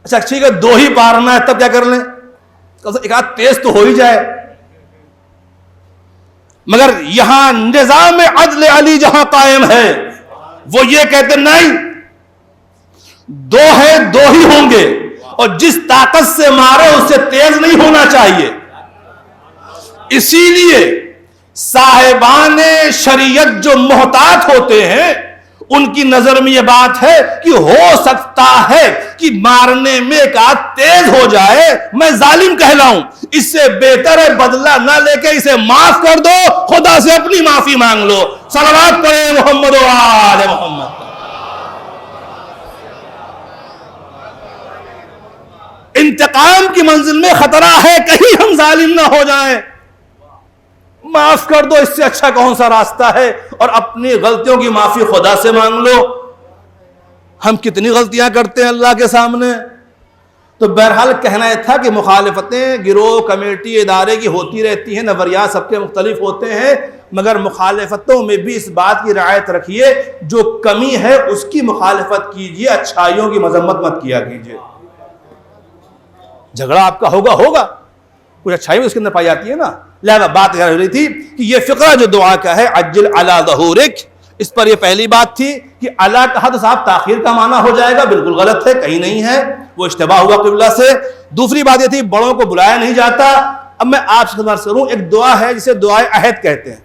S1: اچھا ٹھیک ہے 2 ہی پارنا ہے تب کیا کر لیں؟ ایک آدھ تیز تو ہو ہی جائے. مگر یہاں نظام عدل علی جہاں قائم ہے وہ یہ کہتے نہیں 2 ہے 2 ہی ہوں گے، اور جس طاقت سے مارے اس سے تیز نہیں ہونا چاہیے. اسی لیے صاحبان شریعت جو محتاط ہوتے ہیں ان کی نظر میں یہ بات ہے کہ ہو سکتا ہے کہ مارنے میں ایک آدھ تیز ہو جائے میں ظالم کہلاؤں، اس سے بہتر ہے بدلہ نہ لے کے اسے معاف کر دو، خدا سے اپنی معافی مانگ لو. صلوات پڑھیں محمد و آل محمد. انتقام کی منزل میں خطرہ ہے کہیں ہم ظالم نہ ہو جائیں. معاف کر دو، اس سے اچھا کون سا راستہ ہے؟ اور اپنی غلطیوں کی معافی خدا سے مانگ لو. ہم کتنی غلطیاں کرتے ہیں اللہ کے سامنے. تو بہرحال کہنا یہ تھا کہ مخالفتیں گروہ کمیٹی ادارے کی ہوتی رہتی ہیں, نظریات سب کے مختلف ہوتے ہیں, مگر مخالفتوں میں بھی اس بات کی رعایت رکھیے جو کمی ہے اس کی مخالفت کیجیے, اچھائیوں کی مذمت مت کیا کیجیے. جھگڑا آپ کا ہوگا کچھ اچھائی اس کے اندر پائی جاتی ہے نا. لہذا بات کر رہی تھی کہ یہ فقرہ جو دعا کا ہے عجل علی ظہورک, اس پر یہ پہلی بات تھی کہ اللہ کہا تو صاحب تاخیر کا معنی ہو جائے گا, بالکل غلط ہے, کہیں نہیں ہے, وہ اشتباہ ہوا قبلہ سے. دوسری بات یہ تھی بڑوں کو بلایا نہیں جاتا. اب میں آپ سے خدمت کروں, ایک دعا ہے جسے دعائے عہد کہتے ہیں,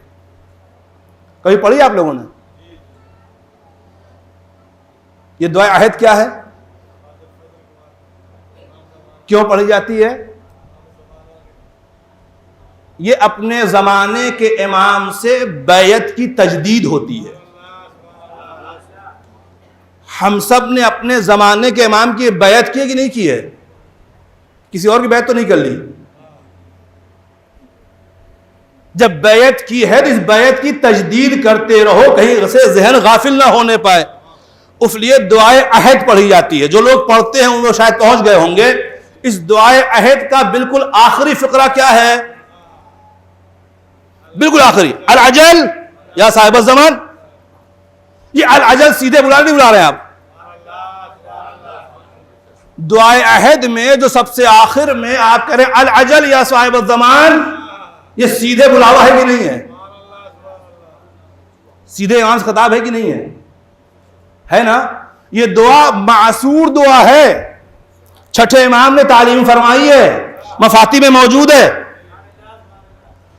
S1: کبھی پڑھی آپ لوگوں نے؟ یہ دعائے عہد کیا ہے, کیوں پڑھی جاتی ہے؟ یہ اپنے زمانے کے امام سے بیعت کی تجدید ہوتی ہے. ہم سب نے اپنے زمانے کے امام کی بیعت کی ہے کہ نہیں کی ہے؟ کسی اور کی بیعت تو نہیں کر لی. جب بیعت کی ہے تو اس بیعت کی تجدید کرتے رہو, کہیں سے ذہن غافل نہ ہونے پائے. اس لیے دعائے عہد پڑھی جاتی ہے. جو لوگ پڑھتے ہیں وہ شاید پہنچ گئے ہوں گے. اس دعائے عہد کا بالکل آخری فقرہ کیا ہے؟ بالکل آخری, العجل یا صاحب الزمان. یہ العجل سیدھے نہیں بلا رہے ہیں آپ. دعائے عہد میں جو سب سے آخر میں آپ کہہ رہے ہیں العجل یا صاحب الزمان, یہ سیدھے بلاوا ہے کہ نہیں ہے؟ سیدھے امام سے خطاب ہے کہ نہیں ہے؟ ہے نا. یہ دعا معصور دعا ہے, چھٹے امام نے تعلیم فرمائی ہے, مفاتی میں موجود ہے.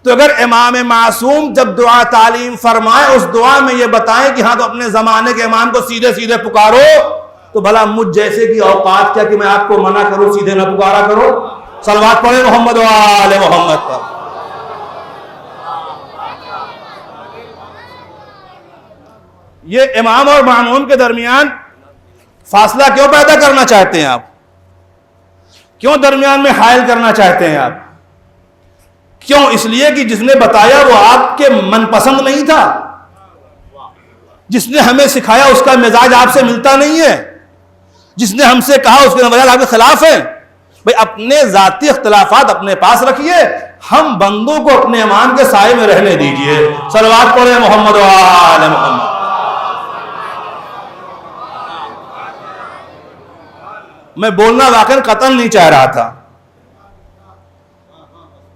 S1: تو اگر امام معصوم جب دعا تعلیم فرمائے اس دعا میں یہ بتائیں کہ ہاں تو اپنے زمانے کے امام کو سیدھے سیدھے پکارو, تو بھلا مجھ جیسے کی اوقات کیا کہ میں آپ کو منع کروں سیدھے نہ پکارا کرو. صلوات پڑھیں محمد و آل محمد پر. یہ امام اور ماموم کے درمیان فاصلہ کیوں پیدا کرنا چاہتے ہیں آپ؟ کیوں درمیان میں حائل کرنا چاہتے ہیں آپ؟ کیوں؟ اس لیے کہ جس نے بتایا وہ آپ کے من پسند نہیں تھا, جس نے ہمیں سکھایا اس کا مزاج آپ سے ملتا نہیں ہے, جس نے ہم سے کہا اس کے نظریات آپ کے خلاف ہیں. بھئی اپنے ذاتی اختلافات اپنے پاس رکھیے, ہم بندوں کو اپنے امام کے سائے میں رہنے دیجئے. صلوات پڑھیں محمد و آل محمد. میں بولنا واقعا قطعاً نہیں چاہ رہا تھا,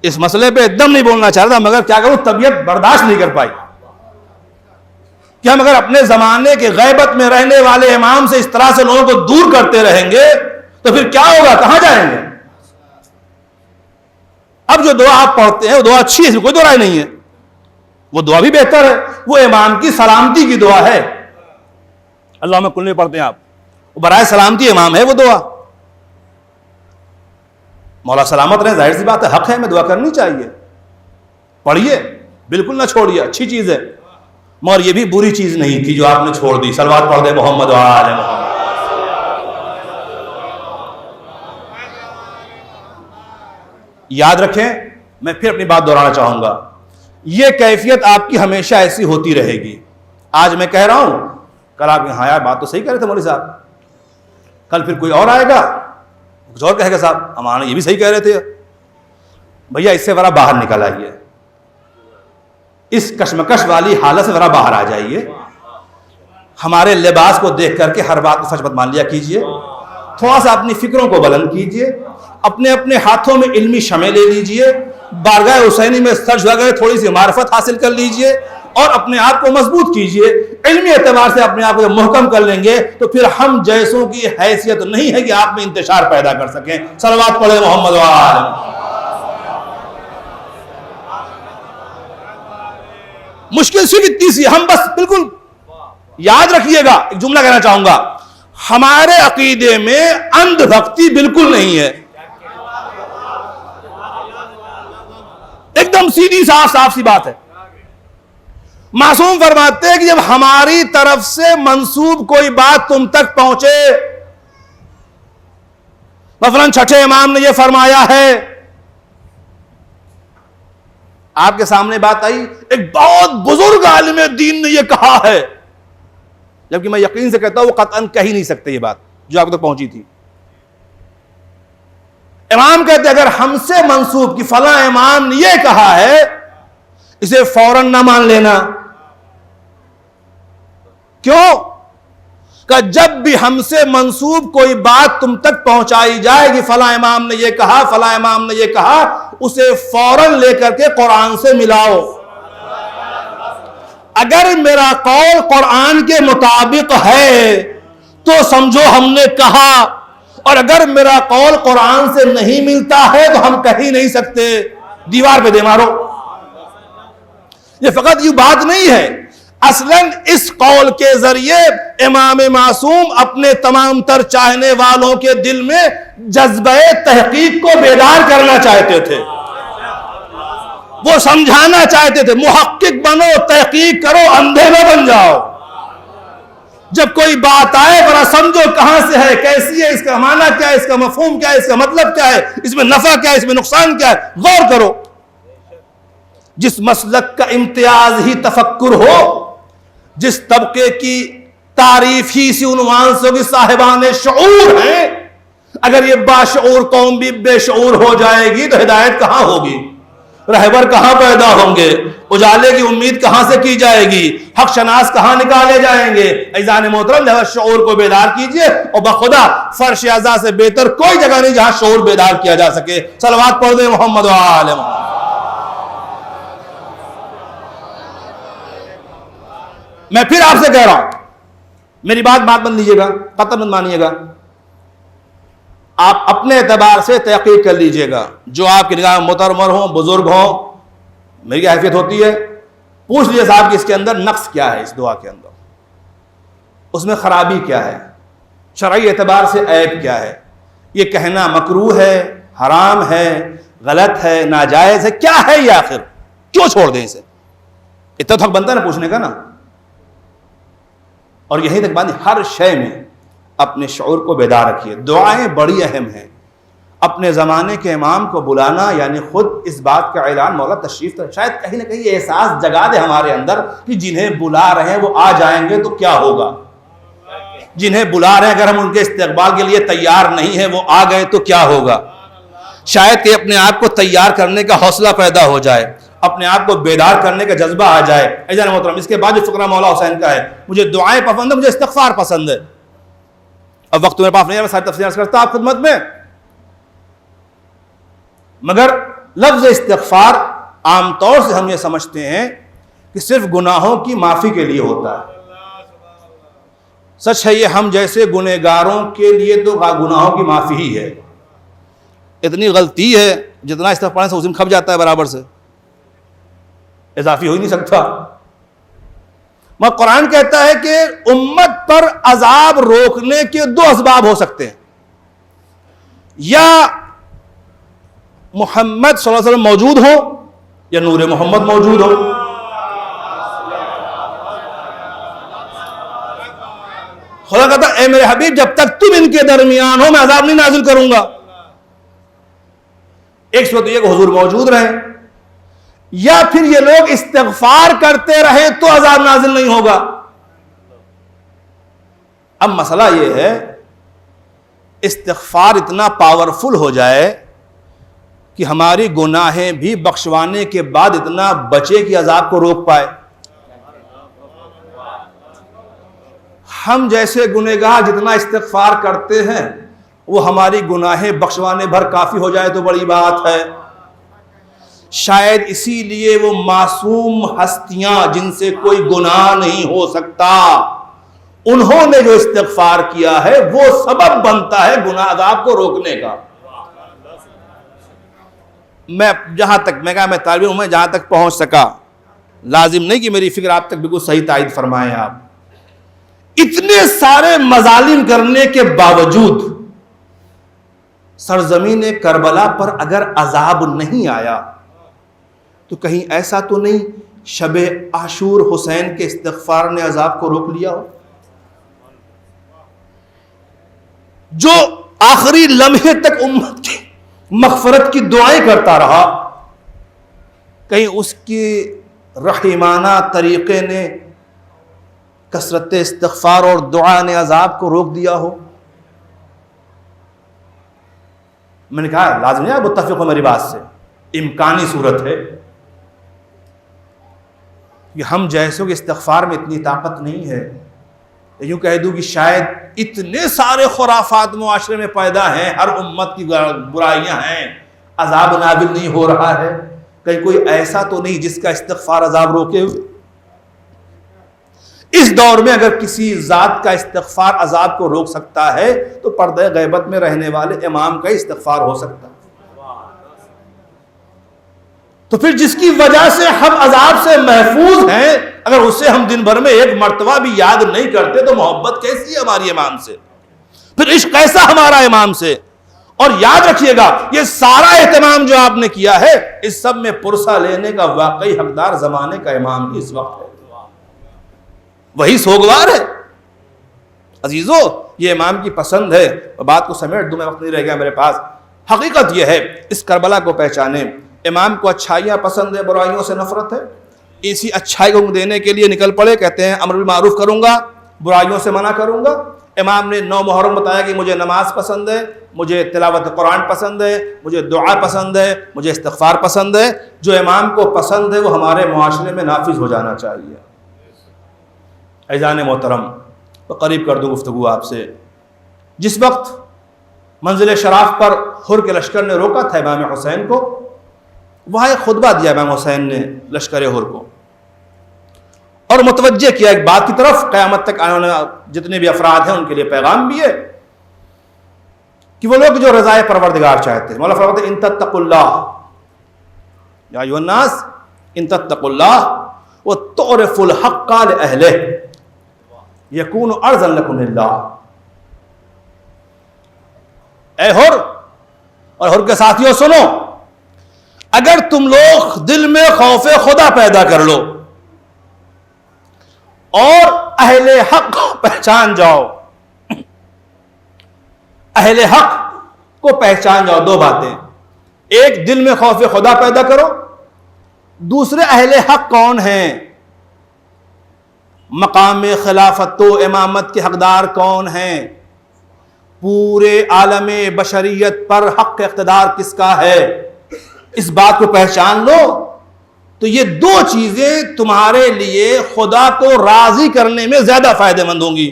S1: اس مسئلے پہ ایک دم نہیں بولنا چاہ رہا تھا, مگر کیا کروں طبیعت برداشت نہیں کر پائی کہ ہم اگر اپنے زمانے کے غیبت میں رہنے والے امام سے اس طرح سے لوگوں کو دور کرتے رہیں گے تو پھر کیا ہوگا, کہاں جائیں گے؟ اب جو دعا آپ پڑھتے ہیں وہ دعا اچھی ہے, کوئی دو رائے نہیں ہے, وہ دعا بھی بہتر ہے, وہ امام کی سلامتی کی دعا ہے. اللہ میں کل نہیں پڑھتے ہیں آپ, وہ برائے سلامتی امام ہے وہ دعا. مولا سلامت رہے, ظاہر سی بات ہے, حق ہے, میں دعا کرنی چاہیے, پڑھیے, بالکل نہ چھوڑیے, اچھی چیز ہے, مگر یہ بھی بری چیز نہیں تھی جو آپ نے چھوڑ دی. صلوات پڑھ دے محمد و آل محمد. یاد رکھیں, میں پھر اپنی بات دہرانا چاہوں گا, یہ کیفیت آپ کی ہمیشہ ایسی ہوتی رہے گی. آج میں کہہ رہا ہوں, کل آپ یہاں آیا, بات تو صحیح کہہ رہے تھے مولوی صاحب, کل پھر کوئی اور آئے گا کچھ اور کہے گا, صاحب ہمارے یہ بھی صحیح کہہ رہے تھے. بھیا اس سے ذرا باہر نکل آئیے, اس کشمکش والی حالت سے ذرا باہر آ جائیے. ہمارے لباس کو دیکھ کر کے ہر بات کو سچ مت مان لیا کیجئے. تھوڑا سا اپنی فکروں کو بلند کیجئے, اپنے اپنے ہاتھوں میں علمی شمع لے لیجئے, بارگاہ حسینی میں سر جھکا کر تھوڑی سی معرفت حاصل کر لیجئے اور اپنے آپ کو مضبوط کیجئے. علمی اعتبار سے اپنے آپ کو محکم کر لیں گے تو پھر ہم جیسوں کی حیثیت نہیں ہے کہ آپ میں انتشار پیدا کر سکیں. صلوات پڑھیں محمد و آل. مشکل صرف اتنی سی, ہم بس بالکل یاد رکھیے گا, ایک جملہ کہنا چاہوں گا, ہمارے عقیدے میں اندھ بھکتی بالکل نہیں ہے. ایک دم سیدھی صاف سی بات ہے. معصوم فرماتے ہیں کہ جب ہماری طرف سے منسوب کوئی بات تم تک پہنچے, مثلاً چھٹے امام نے یہ فرمایا ہے, آپ کے سامنے بات آئی, ایک بہت بزرگ عالم دین نے یہ کہا ہے, جبکہ میں یقین سے کہتا ہوں وہ قطعاً کہہ ہی نہیں سکتے یہ بات جو آپ تک پہنچی تھی. امام کہتے اگر ہم سے منسوب کہ فلاں امام نے یہ کہا ہے اسے فوراً نہ مان لینا. کیوں؟ کہ جب بھی ہم سے منسوب کوئی بات تم تک پہنچائی جائے گی فلاں امام نے یہ کہا فلاں امام نے یہ کہا, اسے فوراً لے کر کے قرآن سے ملاؤ. اگر میرا قول قرآن کے مطابق ہے تو سمجھو ہم نے کہا, اور اگر میرا قول قرآن سے نہیں ملتا ہے تو ہم کہہ ہی نہیں سکتے, دیوار پہ دے مارو. یہ فقط یہ بات نہیں ہے, اصلاً اس قول کے ذریعے امام معصوم اپنے تمام تر چاہنے والوں کے دل میں جذبہ تحقیق کو بیدار کرنا چاہتے تھے. وہ سمجھانا چاہتے تھے محقق بنو, تحقیق کرو, اندھے نہ بن جاؤ. جب کوئی بات آئے ذرا سمجھو کہاں سے ہے, کیسی ہے, اس کا معنی کیا ہے, اس کا مفہوم کیا ہے, اس کا مطلب کیا ہے, اس میں نفع کیا ہے, اس میں نقصان کیا ہے, غور کرو. جس مسلک کا امتیاز ہی تفکر ہو, جس طبقے کی تعریف ہی اسی عنوان سے ہوگی صاحبان شعور ہیں, اگر یہ باشعور قوم بھی بے شعور ہو جائے گی تو ہدایت کہاں ہوگی, رہبر کہاں پیدا ہوں گے, اجالے کی امید کہاں سے کی جائے گی, حق شناس کہاں نکالے جائیں گے. عزیزان محترم لہذا شعور کو بیدار کیجئے, اور بخدا فرش اعضاء سے بہتر کوئی جگہ نہیں جہاں شعور بیدار کیا جا سکے. صلوات پڑھ دیں محمد و آل محمد. میں پھر آپ سے کہہ رہا ہوں, میری بات بند لیجئے گا, قطعاً مت مانیے گا. آپ اپنے اعتبار سے تحقیق کر لیجئے گا, جو آپ کی نگاہ میں مترمر ہوں, بزرگ ہوں, میری حیثیت ہوتی ہے, پوچھ لیجئے صاحب کہ اس کے اندر نقص کیا ہے, اس دعا کے اندر اس میں خرابی کیا ہے, شرعی اعتبار سے عیب کیا ہے, یہ کہنا مکروہ ہے, حرام ہے, غلط ہے, ناجائز ہے, کیا ہے یہ آخر, کیوں چھوڑ دیں اسے. اتنا تو حق بنتا ہے نا پوچھنے کا نا. اور یہی تک بات, ہر شے میں اپنے شعور کو بیدار رکھیے. دعائیں بڑی اہم ہیں. اپنے زمانے کے امام کو بلانا یعنی خود اس بات کا اعلان, مولا تشریف تو شاید کہیں نہ کہیں احساس جگا دے ہمارے اندر کہ جنہیں بلا رہے ہیں وہ آ جائیں گے تو کیا ہوگا, جنہیں بلا رہے ہیں اگر ہم ان کے استقبال کے لیے تیار نہیں ہیں وہ آ گئے تو کیا ہوگا. شاید کہ اپنے آپ کو تیار کرنے کا حوصلہ پیدا ہو جائے, اپنے آپ کو بیدار کرنے کا جذبہ آ جائے. عزیزان محترم, اس کے بعد جو فقرہ مولا حسین کا ہے, مجھے دعائیں پسند ہے, مجھے استغفار پسند ہے. اب وقت میرے پاس نہیں ہے, میں ساری تفصیلات کرتا آپ خدمت میں, مگر لفظ استغفار عام طور سے ہم یہ سمجھتے ہیں کہ صرف گناہوں کی معافی کے لیے ہوتا ہے. سچ ہے یہ, ہم جیسے گنہگاروں کے لیے تو گناہوں کی معافی ہی ہے. اتنی غلطی ہے جتنا استغفار سے اسم کھپ جاتا ہے برابر سے, اضافی ہو ہی نہیں سکتا. مگر قرآن کہتا ہے کہ امت پر عذاب روکنے کے دو اسباب ہو سکتے ہیں, یا محمد صلی اللہ علیہ وسلم موجود ہو یا نور محمد موجود ہو. خدا کہتا اے میرے حبیب جب تک تم ان کے درمیان ہو میں عذاب نہیں نازل کروں گا. ایک صورت یہ کہ حضور موجود رہے, یا پھر یہ لوگ استغفار کرتے رہے تو عذاب نازل نہیں ہوگا. اب مسئلہ یہ ہے استغفار اتنا پاورفل ہو جائے کہ ہماری گناہیں بھی بخشوانے کے بعد اتنا بچے کہ عذاب کو روک پائے. ہم جیسے گنہگار جتنا استغفار کرتے ہیں وہ ہماری گناہیں بخشوانے بھر کافی ہو جائے تو بڑی بات ہے. شاید اسی لیے وہ معصوم ہستیاں جن سے کوئی گناہ نہیں ہو سکتا, انہوں نے جو استغفار کیا ہے وہ سبب بنتا ہے گناہ عذاب کو روکنے کا. میں جہاں تک میں کہا میں طالب علم ہوں, میں جہاں تک پہنچ سکا, لازم نہیں کہ میری فکر آپ تک بالکل صحیح تائید فرمائیں. آپ اتنے سارے مظالم کرنے کے باوجود سرزمین کربلا پر اگر عذاب نہیں آیا تو کہیں ایسا تو نہیں شب عاشور حسین کے استغفار نے عذاب کو روک لیا ہو؟ جو آخری لمحے تک امت کی مغفرت کی دعائیں کرتا رہا, کہیں اس کی رحیمانہ طریقے نے کثرت استغفار اور دعا نے عذاب کو روک دیا ہو؟ میں نے کہا لازم نہیں آپ متفق ہو میری بات سے، امکانی صورت ہے کہ ہم جیسوں کے استغفار میں اتنی طاقت نہیں ہے، یوں کہہ دوں کہ شاید اتنے سارے خرافات معاشرے میں پیدا ہیں، ہر امت کی برائیاں ہیں، عذاب نازل نہیں ہو رہا ہے، کہیں کوئی ایسا تو نہیں جس کا استغفار عذاب روکے ہوئے؟ اس دور میں اگر کسی ذات کا استغفار عذاب کو روک سکتا ہے تو پردہ غیبت میں رہنے والے امام کا استغفار ہو سکتا ہے۔ تو پھر جس کی وجہ سے ہم عذاب سے محفوظ ہیں، اگر اسے ہم دن بھر میں ایک مرتبہ بھی یاد نہیں کرتے تو محبت کیسی ہے ہماری امام سے؟ پھر عشق کیسا ہمارا امام سے؟ اور یاد رکھیے گا یہ سارا اہتمام جو آپ نے کیا ہے، اس سب میں پرسہ لینے کا واقعی حقدار زمانے کا امام ہی اس وقت ہے، وہی سوگوار ہے۔ عزیزو یہ امام کی پسند ہے، بات کو سمیٹ دوں، میں وقت نہیں رہ گیا میرے پاس۔ حقیقت یہ ہے اس کربلا کو پہچانے، امام کو اچھائیاں پسند ہے، برائیوں سے نفرت ہے، اسی اچھائی کو دینے کے لیے نکل پڑے، کہتے ہیں امر بالمعروف کروں گا، برائیوں سے منع کروں گا۔ امام نے 9 محرم بتایا کہ مجھے نماز پسند ہے، مجھے تلاوت قرآن پسند ہے، مجھے دعا پسند ہے، مجھے استغفار پسند ہے۔ جو امام کو پسند ہے وہ ہمارے معاشرے میں نافذ ہو جانا چاہیے۔ عزیزان محترم، قریب کر دوں گفتگو آپ سے، جس وقت منزل شراف پر حر کے لشکر نے روکا تھا امام حسین کو، وہاں ایک خطبہ دیا امام حسین نے لشکر حر کو، اور متوجہ کیا ایک بات کی طرف، قیامت تک آنے والے جتنے بھی افراد ہیں ان کے لیے پیغام بھی ہے کہ وہ لوگ جو رضائے پروردگار چاہتے ہیں۔ مولا فرماتے ہیں ان تتقوا اللہ یا ایھا الناس ان تتقوا اللہ وتعرفوا الحق لأہلہ یکون ارضا لکم للہ۔ اے حر اور حر کے ساتھیوں سنو، اگر تم لوگ دل میں خوف خدا پیدا کر لو اور اہل حق کو پہچان جاؤ، اہل حق کو پہچان جاؤ، 2 باتیں، ایک دل میں خوف خدا پیدا کرو، دوسرے اہل حق کون ہیں، مقام خلافت و امامت کے حقدار کون ہیں، پورے عالم بشریت پر حق اقتدار کس کا ہے، اس بات کو پہچان لو تو یہ 2 چیزیں تمہارے لیے خدا کو راضی کرنے میں زیادہ فائدہ مند ہوں گی۔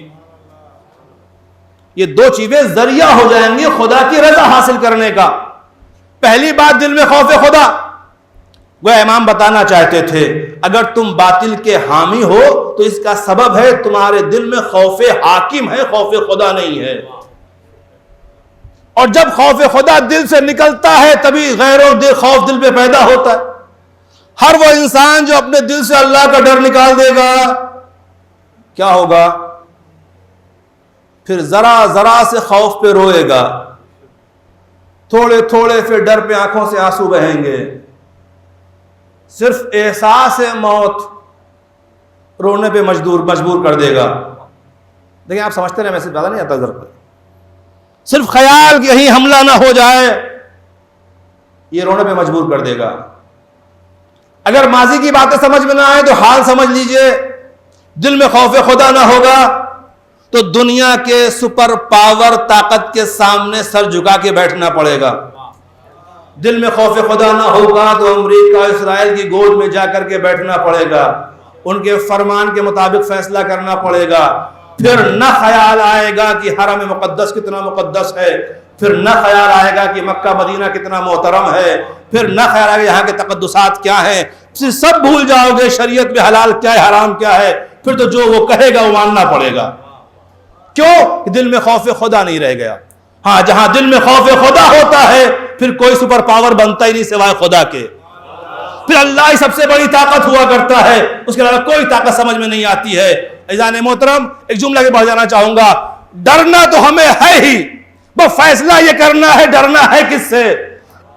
S1: یہ 2 چیزیں ذریعہ ہو جائیں گی خدا کی رضا حاصل کرنے کا۔ پہلی بات دل میں خوف خدا، وہ امام بتانا چاہتے تھے اگر تم باطل کے حامی ہو تو اس کا سبب ہے تمہارے دل میں خوف حاکم ہے، خوف خدا نہیں ہے، اور جب خوف خدا دل سے نکلتا ہے تبھی غیر و خوف دل پہ پیدا ہوتا ہے۔ ہر وہ انسان جو اپنے دل سے اللہ کا ڈر نکال دے گا کیا ہوگا؟ پھر ذرا ذرا سے خوف پہ روئے گا، تھوڑے تھوڑے پھر ڈر پہ آنکھوں سے آنسو بہیں گے، صرف احساس موت رونے پہ مجبور کر دے گا۔ دیکھیں آپ سمجھتے رہے، میں سے زیادہ نہیں آتا ذرا، صرف خیال کہ کہیں حملہ نہ ہو جائے یہ رونے پہ مجبور کر دے گا۔ اگر ماضی کی باتیں سمجھ میں نہ آئے تو حال سمجھ لیجئے، دل میں خوف خدا نہ ہوگا تو دنیا کے سپر پاور طاقت کے سامنے سر جھکا کے بیٹھنا پڑے گا۔ دل میں خوف خدا نہ ہوگا تو امریکہ اسرائیل کی گود میں جا کر کے بیٹھنا پڑے گا، ان کے فرمان کے مطابق فیصلہ کرنا پڑے گا۔ پھر نہ خیال آئے گا کہ حرم مقدس کتنا مقدس ہے، پھر نہ خیال آئے گا کہ مکہ مدینہ کتنا محترم ہے، پھر نہ خیال آئے گا یہاں کے تقدسات کیا ہیں، پھر سب بھول جاؤ گے شریعت میں حلال کیا ہے حرام کیا ہے، پھر تو جو وہ کہے گا وہ ماننا پڑے گا۔ کیوں؟ کہ دل میں خوف خدا نہیں رہ گیا۔ ہاں جہاں دل میں خوف خدا ہوتا ہے پھر کوئی سپر پاور بنتا ہی نہیں سوائے خدا کے، پھر اللہ ہی سب سے بڑی طاقت ہوا کرتا ہے، اس کے علاوہ کوئی طاقت سمجھ میں نہیں آتی ہے۔ عزیزان محترم ایک جملہ کے بڑھ جانا چاہوں گا، ڈرنا تو ہمیں ہے ہی، وہ فیصلہ یہ کرنا ہے ڈرنا ہے کس سے۔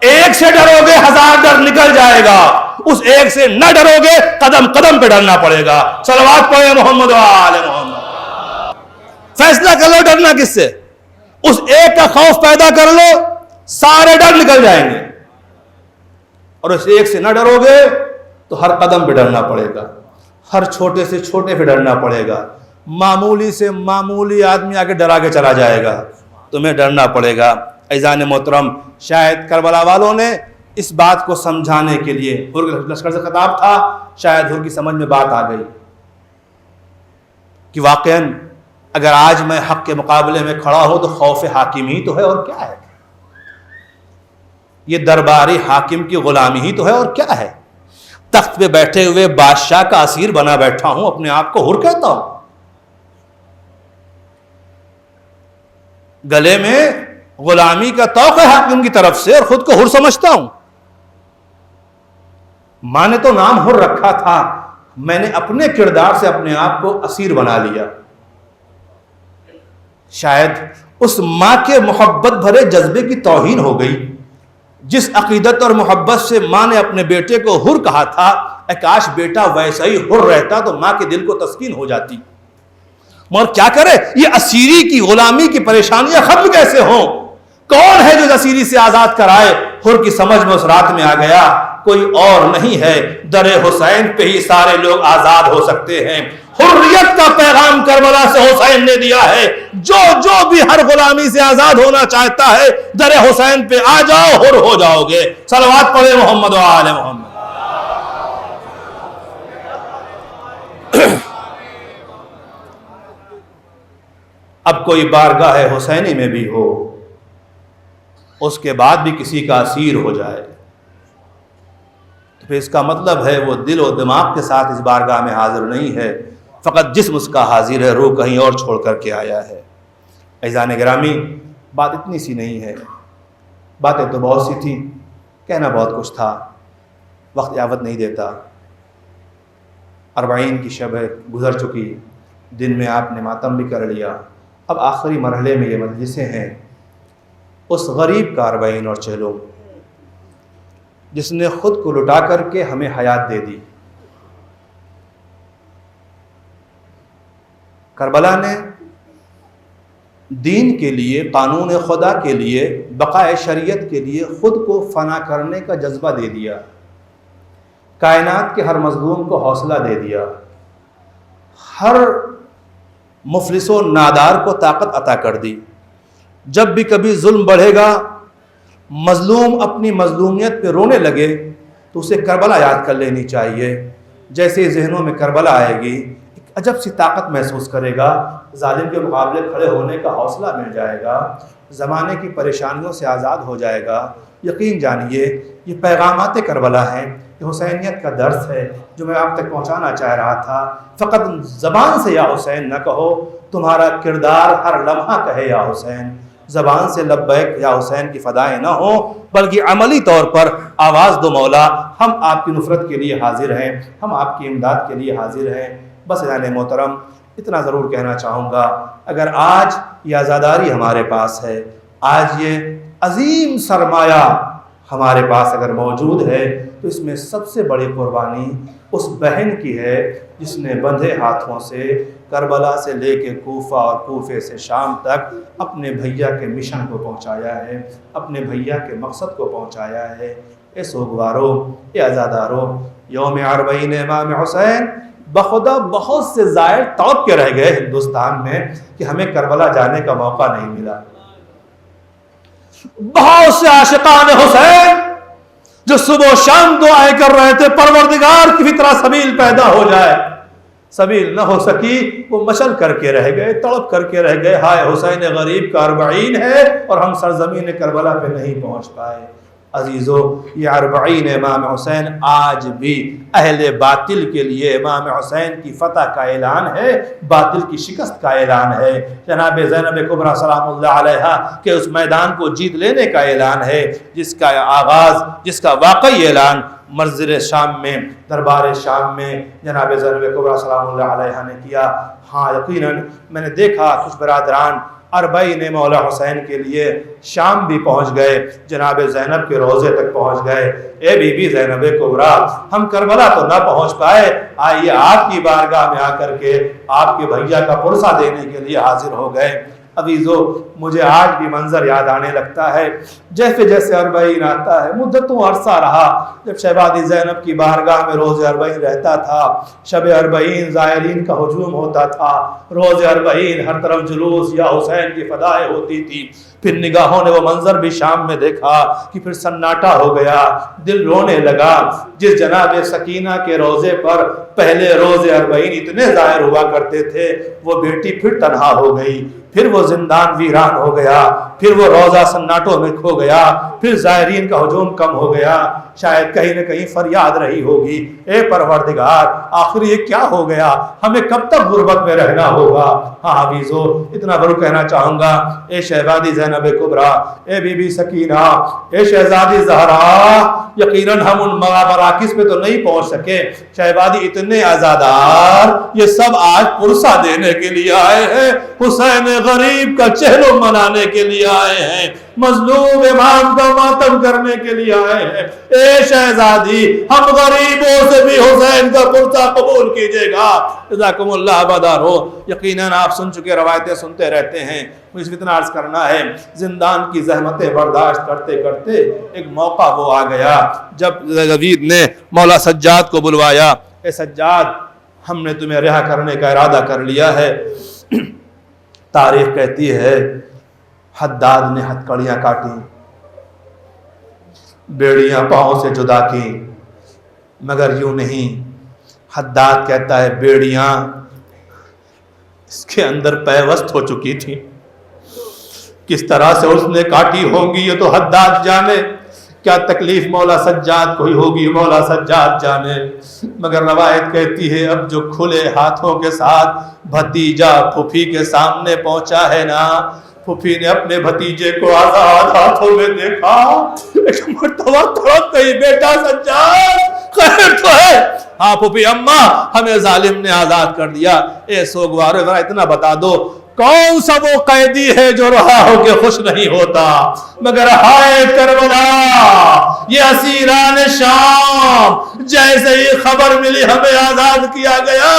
S1: ایک سے ڈرو گے 1000 ڈر نکل جائے گا، اس ایک سے نہ ڈرو گے قدم قدم پہ ڈرنا پڑے گا۔ صلوات پڑھیں محمد و آل محمد۔ فیصلہ کر لو ڈرنا کس سے، اس ایک کا خوف پیدا کر لو سارے ڈر نکل جائیں گے، اور اس ایک سے نہ ڈرو گے تو ہر قدم پہ ڈرنا پڑے گا، ہر چھوٹے سے چھوٹے پہ ڈرنا پڑے گا، معمولی سے معمولی آدمی آگے ڈرا کے چلا جائے گا، تمہیں ڈرنا پڑے گا۔ عزیزان محترم، شاید کربلا والوں نے اس بات کو سمجھانے کے لیے، لشکر سے خطاب تھا، شاید ان کی سمجھ میں بات آ گئی کہ واقعاً اگر آج میں حق کے مقابلے میں کھڑا ہوں تو خوف حاکم ہی تو ہے، اور کیا ہے؟ یہ درباری حاکم کی غلامی ہی تو ہے، اور کیا ہے؟ تخت پہ بیٹھے ہوئے بادشاہ کا اسیر بنا بیٹھا ہوں، اپنے آپ کو حر کہتا ہوں، گلے میں غلامی کا طوق ہے حاکم کی طرف سے، اور خود کو حر سمجھتا ہوں۔ ماں نے تو نام حر رکھا تھا، میں نے اپنے کردار سے اپنے آپ کو اسیر بنا لیا۔ شاید اس ماں کے محبت بھرے جذبے کی توہین ہو گئی، جس عقیدت اور محبت سے ماں نے اپنے بیٹے کو حر کہا تھا، اے کاش بیٹا ویسا ہی حر رہتا تو ماں کے دل کو تسکین ہو جاتی۔ مگر کیا کرے، یہ اسیری کی غلامی کی پریشانیاں ختم کیسے ہوں؟ کون ہے جو اسیری سے آزاد کرائے؟ حر کی سمجھ میں اس رات میں آ گیا، کوئی اور نہیں ہے، در حسین پہ ہی سارے لوگ آزاد ہو سکتے ہیں۔ حریت کا پیغام کربلا سے حسین نے دیا ہے، جو بھی ہر غلامی سے آزاد ہونا چاہتا ہے در حسین پہ آ جاؤ، حر ہو جاؤ گے۔ صلوات پڑھے محمد و آل محمد۔ اب کوئی بارگاہ حسینی میں بھی ہو، اس کے بعد بھی کسی کا اسیر ہو جائے تو پھر اس کا مطلب ہے وہ دل و دماغ کے ساتھ اس بارگاہ میں حاضر نہیں ہے، فقط جسم اس کا حاضر ہے، روح کہیں اور چھوڑ کر کے آیا ہے۔ عزیزان گرامی، بات اتنی سی نہیں ہے، باتیں تو بہت سی تھیں، کہنا بہت کچھ تھا، وقت اجازت نہیں دیتا۔ 40 کی شب گزر چکی، دن میں آپ نے ماتم بھی کر لیا، اب آخری مرحلے میں یہ مجلسیں ہیں اس غریب کا 40 اور چہلوں، جس نے خود کو لٹا کر کے ہمیں حیات دے دی۔ کربلا نے دین کے لیے، قانون خدا کے لیے، بقائے شریعت کے لیے خود کو فنا کرنے کا جذبہ دے دیا، کائنات کے ہر مظلوم کو حوصلہ دے دیا، ہر مفلس و نادار کو طاقت عطا کر دی۔ جب بھی کبھی ظلم بڑھے گا، مظلوم اپنی مظلومیت پہ رونے لگے تو اسے کربلا یاد کر لینی چاہیے۔ جیسے ذہنوں میں کربلا آئے گی، ایک عجب سی طاقت محسوس کرے گا، ظالم کے مقابلے کھڑے ہونے کا حوصلہ مل جائے گا، زمانے کی پریشانیوں سے آزاد ہو جائے گا۔ یقین جانیے یہ پیغامات کربلا ہیں، یہ حسینیت کا درس ہے جو میں آپ تک پہنچانا چاہ رہا تھا۔ فقط زبان سے یا حسین نہ کہو، تمہارا کردار ہر لمحہ کہے یا حسین۔ زبان سے لبیک یا حسین کی فدائیں نہ ہوں، بلکہ عملی طور پر آواز دو مولا، ہم آپ کی نفرت کے لیے حاضر ہیں، ہم آپ کی امداد کے لیے حاضر ہیں۔ بس عزیزان محترم، اتنا ضرور کہنا چاہوں گا، اگر آج یہ آزاداری ہمارے پاس ہے، آج یہ عظیم سرمایہ ہمارے پاس اگر موجود ہے، تو اس میں سب سے بڑی قربانی اس بہن کی ہے جس نے بندھے ہاتھوں سے کربلا سے لے کے کوفہ اور کوفے سے شام تک اپنے بھیا کے مشن کو پہنچایا ہے، اپنے بھیا کے مقصد کو پہنچایا ہے۔ اے سوگوارو، اے عزادارو، یوم 40 امام حسین بخدا بہت سے زائر توڑ کے رہ گئے ہندوستان میں کہ ہمیں کربلا جانے کا موقع نہیں ملا۔ بہت سے عاشقان حسین جو صبح و شام دعائیں کر رہے تھے پروردگار کی طرح سبیل پیدا ہو جائے، سبیل نہ ہو سکی، وہ مشل کر کے رہ گئے، تڑپ کر کے رہ گئے، ہائے حسین غریب کا 40 ہے اور ہم سرزمین کربلا پہ نہیں پہنچ پائے۔ عزیزو، یہ 40 امام حسین آج بھی اہل باطل کے لیے امام حسین کی فتح کا اعلان ہے، باطل کی شکست کا اعلان ہے، جناب زینب کبریٰ سلام اللہ علیہا کے اس میدان کو جیت لینے کا اعلان ہے، جس کا آغاز، جس کا واقعی اعلان منظر شام میں، دربار شام میں جناب زینب کبریٰ سلام اللہ علیہا نے کیا۔ ہاں یقیناً میں نے دیکھا کچھ برادران 40 مولا حسین کے لیے شام بھی پہنچ گئے، جناب زینب کے روضے تک پہنچ گئے۔ اے بی بی زینب کبریٰ، ہم کربلا تو نہ پہنچ پائے، آئیے آپ کی بارگاہ میں آ کر کے آپ کے بھیا کا پرسہ دینے کے لیے حاضر ہو گئے۔ عزیزو مجھے آج بھی منظر یاد آنے لگتا ہے جیسے جیسے اربعین آتا ہے. مدتوں عرصہ رہا جب شہزادی زینب کی بارگاہ میں روز اربعین رہتا تھا. شب اربعین زائرین کا ہجوم ہوتا تھا. روز اربعین ہر طرف جلوس یا حسین کی فدائیں ہوتی تھی. پھر نگاہوں نے وہ منظر بھی شام میں دیکھا کہ پھر سناٹا ہو گیا. دل رونے لگا. جس جناب سکینہ کے روزے پر پہلے روز اربعین اتنے ظاہر ہوا کرتے تھے وہ بیٹی پھر تنہا ہو گئی. پھر وہ زندان ویران ہو گیا. پھر وہ روزہ سناٹوں میں کھو گیا. پھر زائرین کا ہجوم کم ہو گیا. شاید کہیں نہ کہیں فریاد رہی ہوگی اے پروردگار آخر یہ کیا ہو گیا, ہمیں کب تک غربت میں رہنا ہوگا. ہاں حفیظو اتنا ضرور کہنا چاہوں گا اے شہزادی زینب کبریٰ, اے بی بی سکینہ, اے شہزادی زہرا, یقیناً ہم ان مراکز پہ تو نہیں پہنچ سکے. شہزادی اتنے عزادار یہ سب آج پرسہ دینے کے لیے آئے ہیں, حسین غریب کا چہلو منانے کے لیے آئے ہیں, مظلوم امام کا ماتم کرنے کے لیے آئے ہیں. اے شہزادی ہم غریبوں سے بھی حسین کا پرسہ قبول کیجئے گا. جزاکم اللہ بدارو. یقیناً آپ سن چکے روایتیں سنتے رہتے ہیں. مجھے اتنا عرض کرنا ہے زندان کی زحمتیں برداشت کرتے کرتے ایک موقع وہ آ گیا جب یزید نے مولا سجاد کو بلوایا. اے سجاد ہم نے تمہیں رہا کرنے کا ارادہ کر لیا ہے. تاریخ کہتی ہے حداد نے ہتھکڑیاں کاٹی, بیڑیاں پاؤں سے جدا کی, مگر یوں نہیں. حداد کہتا ہے بیڑیاں اس کے اندر پیوست ہو چکی تھی. کس طرح سے اس نے کاٹی ہوں گی یہ تو حداد جانے. کیا تکلیف مولا سجاد کو ہی ہوگی مولا سجاد جانے. مگر روایت کہتی ہے اب جو کھلے ہاتھوں کے ساتھ بھتیجا پھوپھی کے سامنے پہنچا ہے نا, پھوپھی نے اپنے بھتیجے کو آزاد ہاتھوں میں دیکھا. ایک مرتبہ تڑپ گئی بیٹا سجاد خیر تو ہے. ہاں پھوپھی اماں ہمیں ظالم نے آزاد کر دیا. اے سوگوارو ذرا اتنا بتا دو کون سا وہ قیدی ہے جو رہا ہو کے خوش نہیں ہوتا. مگر ہائے کربلا یہ اسیران شام جیسے ہی خبر ملی ہمیں آزاد کیا گیا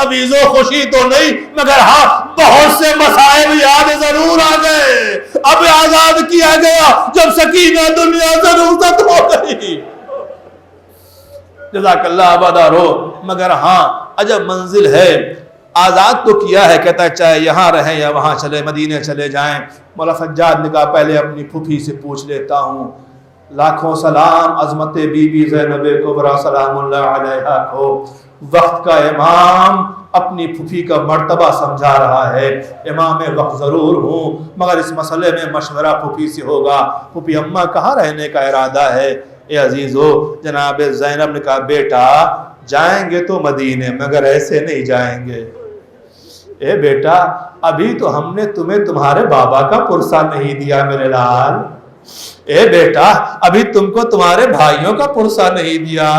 S1: عزیزو خوشی تو نہیں مگر ہاں بہت سے مصائب یاد ضرور آ گئے. اب آزاد کیا گیا جب سکینہ دنیا سے رخصت ہو گئی. جزاک اللہ بدارو. مگر ہاں عجب منزل ہے. آزاد تو کیا ہے, کہتا ہے چاہے یہاں رہیں یا وہاں چلے مدینے چلے جائیں. مولا سجاد نے کہا پہلے اپنی پھوپھی سے پوچھ لیتا ہوں. لاکھوں سلام عظمت بی بی زینب کبریٰ سلام اللہ علیہا کو. وقت کا امام اپنی پھوپھی کا مرتبہ سمجھا رہا ہے. امام وقت ضرور ہوں مگر اس مسئلے میں مشورہ پھوپھی سے ہوگا. پھوپھی اماں کہاں رہنے کا ارادہ ہے؟ اے عزیزو جناب زینب نے کہا بیٹا جائیں گے تو مدینے مگر ایسے نہیں جائیں گے. اے بیٹا ابھی تو ہم نے تمہیں تمہارے بابا کا پرسہ نہیں دیا میرے لال. اے بیٹا ابھی تم کو تمہارے بھائیوں کا پرسہ نہیں دیا.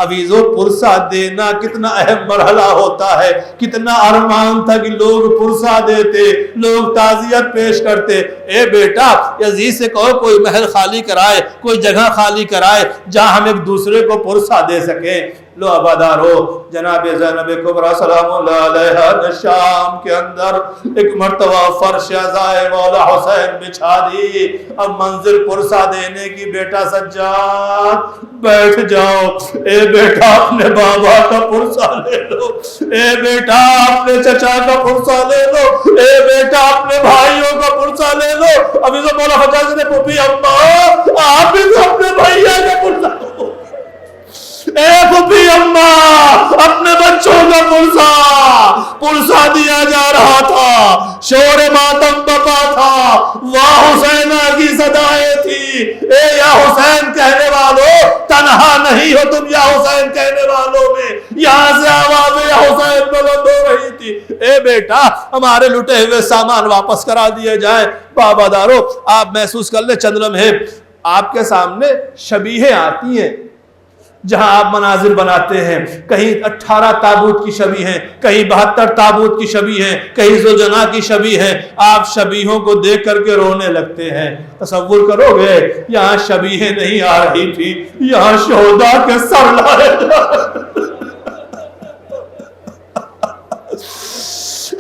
S1: عزیزو پرسہ دینا کتنا اہم مرحلہ ہوتا ہے. کتنا ارمان تھا کہ لوگ پرسہ دیتے, لوگ تعزیت پیش کرتے. اے بیٹا عزیز سے کہو کوئی محل خالی کرائے, کوئی جگہ خالی کرائے جہاں ہم ایک دوسرے کو پرسہ دے سکیں. لو آبادارو جناب زینب کبریٰ سلام اللہ علیہا نے شام کے اندر ایک مرتبہ فرش عزائے مولا حسین بچھا دی. اب منزل پرسہ دینے کی. بیٹا سجاد بیٹھ جاؤ. اے بیٹا اپنے بابا کا پرسہ لے لو. اے بیٹا اپنے چچا کا پرسہ لے لو. اے بیٹا اپنے بھائیوں کا پرسہ لے لو. ابھی تو مولا حجاز نے پھوپھی اماں آپ بھی تو اپنے بھائیوں کا پرسہ لو. اے پھوپھی اماں اپنے بچوں کا پرسہ دیا جا رہا تھا. شور ماتم بپا تھا. واہ حسینہ کی صدائیں تھی. اے یا حسین کہنے والوں تنہا نہیں ہو تم. یا حسین کہنے والوں میں یہاں سے آوازیں یا حسین بلند ہو رہی تھی. اے بیٹا ہمارے لٹے ہوئے سامان واپس کرا دیے جائیں. بابا دارو آپ محسوس کر لیں چند لمحے آپ کے سامنے شبیہیں آتی ہیں جہاں آپ مناظر بناتے ہیں. کہیں 18 تابوت کی شبیہ ہیں, کہیں 72 تابوت کی شبیہ ہیں, کہیں زوجنا کی شبیہ ہیں. آپ شبیہوں کو دیکھ کر کے رونے لگتے ہیں. تصور کرو گے یہاں شبیہیں نہیں آ رہی تھی, یہاں شہداء کے سر لائے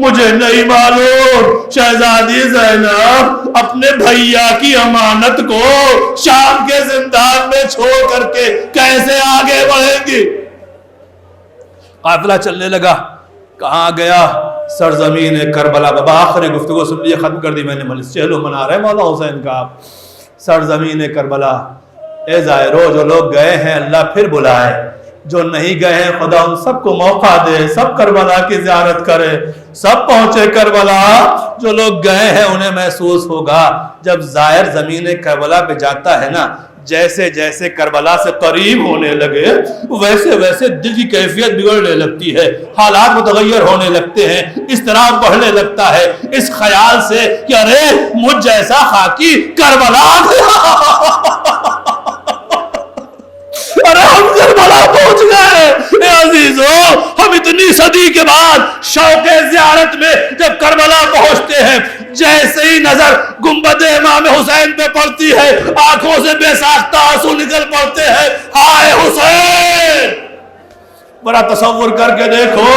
S1: مجھے نہیں معلوم شہزادی زینب اپنے بھیا کی امانت کو شام کے زندان میں چھوڑ کر کے کیسے آگے بڑھیں گی۔ قافلہ چلنے لگا، کہاں گیا؟ سرزمین کربلا۔ بابا آخری گفتگو سن لیے، ختم کر دی میں نے، مجلس چہل و منار ہے مولا حسین کا۔ سرزمین کربلا، اے زائرو، جو لوگ گئے ہیں اللہ پھر بلائے، جو نہیں گئے ہیں خدا ان سب کو موقع دے، سب کربلا کی زیارت کرے، سب پہنچے کربلا۔ جو لوگ گئے ہیں انہیں محسوس ہوگا جب زائر زمین کربلا پہ جاتا ہے نا، جیسے جیسے کربلا سے قریب ہونے لگے ویسے ویسے دل کی کیفیت بگڑنے لگتی ہے، حالات متغیر ہونے لگتے ہیں، اس طرح بڑھنے لگتا ہے اس خیال سے کہ ارے مجھ جیسا خاکی کربلا ارے ہم کربلا پہنچ گئے۔ اے عزیزو، ہم اتنی صدی کے بعد شوق زیارت میں جب کربلا پہنچتے ہیں، جیسے ہی نظر گنبد امام حسین پہ پڑتی ہے آنکھوں سے بے ساختہ آنسو نکل پڑتے ہیں۔ ہائے حسین، بڑا تصور کر کے دیکھو،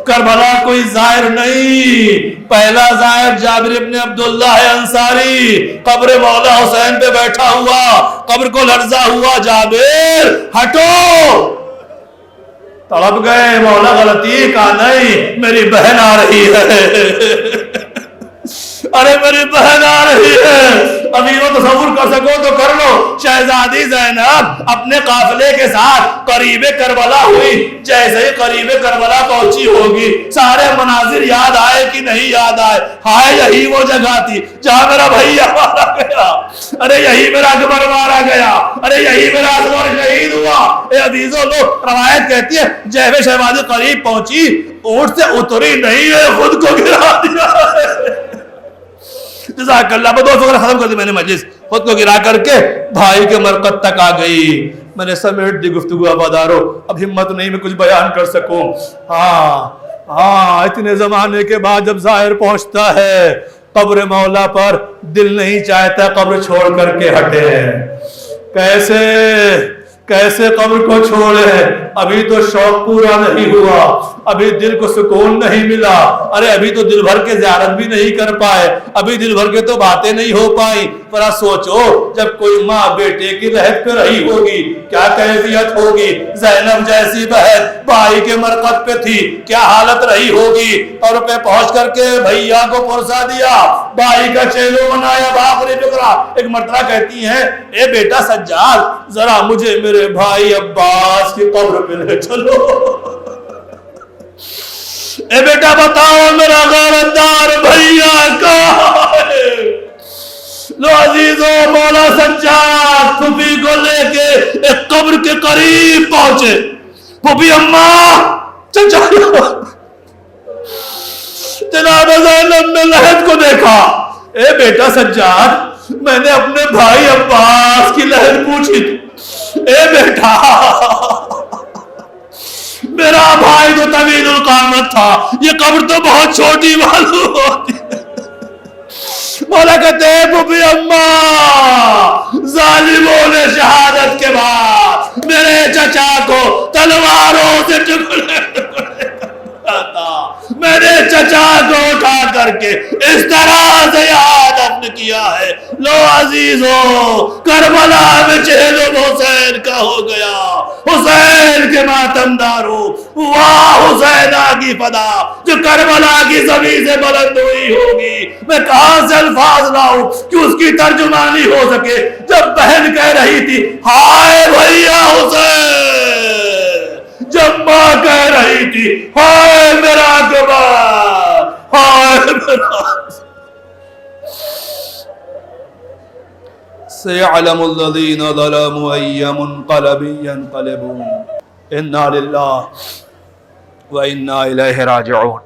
S1: کربلا کوئی زائر نہیں، پہلا زائر جابر ابن عبداللہ انصاری قبر مولا حسین پہ بیٹھا ہوا، قبر کو لرزا ہوا، جابر ہٹو، تڑپ گئے، مولا غلطی کا نہیں، میری بہن آ رہی ہے، ارے میری بہن آ رہی ہے۔ ابھی وہ تصور کر سکو تو کر لو، شہزادی زینب اپنے قافلے کے ساتھ قریب کربلا ہوئی، جیسے ہی قریب کربلا پہنچی ہوگی سارے مناظر یاد آئے کہ نہیں یاد آئے؟ ہائے یہی وہ جگہ تھی جہاں میرا بھیا مارا گیا، ارے یہی میرا اکبر مارا گیا، ارے یہی میرا اکبر شہید ہوا۔ اے عزیزو، لو روایت کہتی ہے جہوے شہبازی قریب پہنچی، اونٹ سے اتری نہیں ہے، خود کو گرا دیا ہے۔ جزاک اللہ، بدو فکر ختم کر دی میں نے مجلس، خود کو گرا کر کے بھائی کے مرقد تک آ گئی۔ میں نے سمیٹ دی گفتگو ابادارو، اب ہمت نہیں میں کچھ بیان کر سکوں۔ اتنے زمانے کے بعد جب ظاہر پہنچتا ہے قبر مولا پر، دل نہیں چاہتا قبر چھوڑ کر کے ہٹے۔ کیسے قبر کو چھوڑے؟ ابھی تو شوق پورا نہیں ہوا، ابھی دل کو سکون نہیں ملا، ارے ابھی تو دل بھر کے زیارت بھی نہیں کر پائے، ابھی دل بھر کے تو باتیں نہیں ہو پائیں۔ پر سوچو جب کوئی ماں بیٹے کی لحد پہ رہی ہوگی کیا کیفیت ہوگی؟ زینب جیسی بہن بھائی کے مرقد پہ تھی، کیا حالت رہی ہوگی؟ اور پہ پہنچ کر کے بھیا کو پرسا دیا، بھائی کا چہلو بنایا، بآخری فکرہ ایک مرتبہ کہتی ہیں اے بیٹا سجاد، ذرا مجھے میرے بھائی عباس کی قبر پہ لے چلو، اے بیٹا بتاؤ میرا غیرتدار بھیا کہاں ہے؟ لو عزیزو، مولا سجاد پھوپھی کو لے کے ایک قبر کے قریب پہنچے۔ پھوپھی اماں چچا، جناب زینب نے لحد کو دیکھا۔ اے بیٹا سجاد، میں نے اپنے بھائی عباس کی لحد پوچھی تھی۔ اے بیٹا، میرا بھائی تو طویل القامت تھا، یہ قبر تو بہت چھوٹی معلوم ہوتی ہے۔ مولا کہتے ہیں پھوپھی اماں، ظالموں نے شہادت کے بعد میرے چچا کو تلواروں سے ٹکڑے میں نے چچا کو اٹھا کر کے اس طرح سے یہاں دفن کیا ہے۔ لو عزیزو، کربلا میں چہلم حسین کا ہو گیا، حسین کے ماتم دارو، واہ حسینہ کی فدا جو کربلا کی زمین سے بلند ہوئی ہوگی۔ میں کہاں سے الفاظ لاؤں کہ اس کی ترجمانی ہو سکے جب بہن کہہ رہی تھی ہائے بھیا حسین، جب ماں کہہ رہی تھی ہائے میرا اکبر، ہائے میرا۔ سيعلم الذين ظلموا أي منقلب ينقلبون، إنا لله وإنا إليه راجعون۔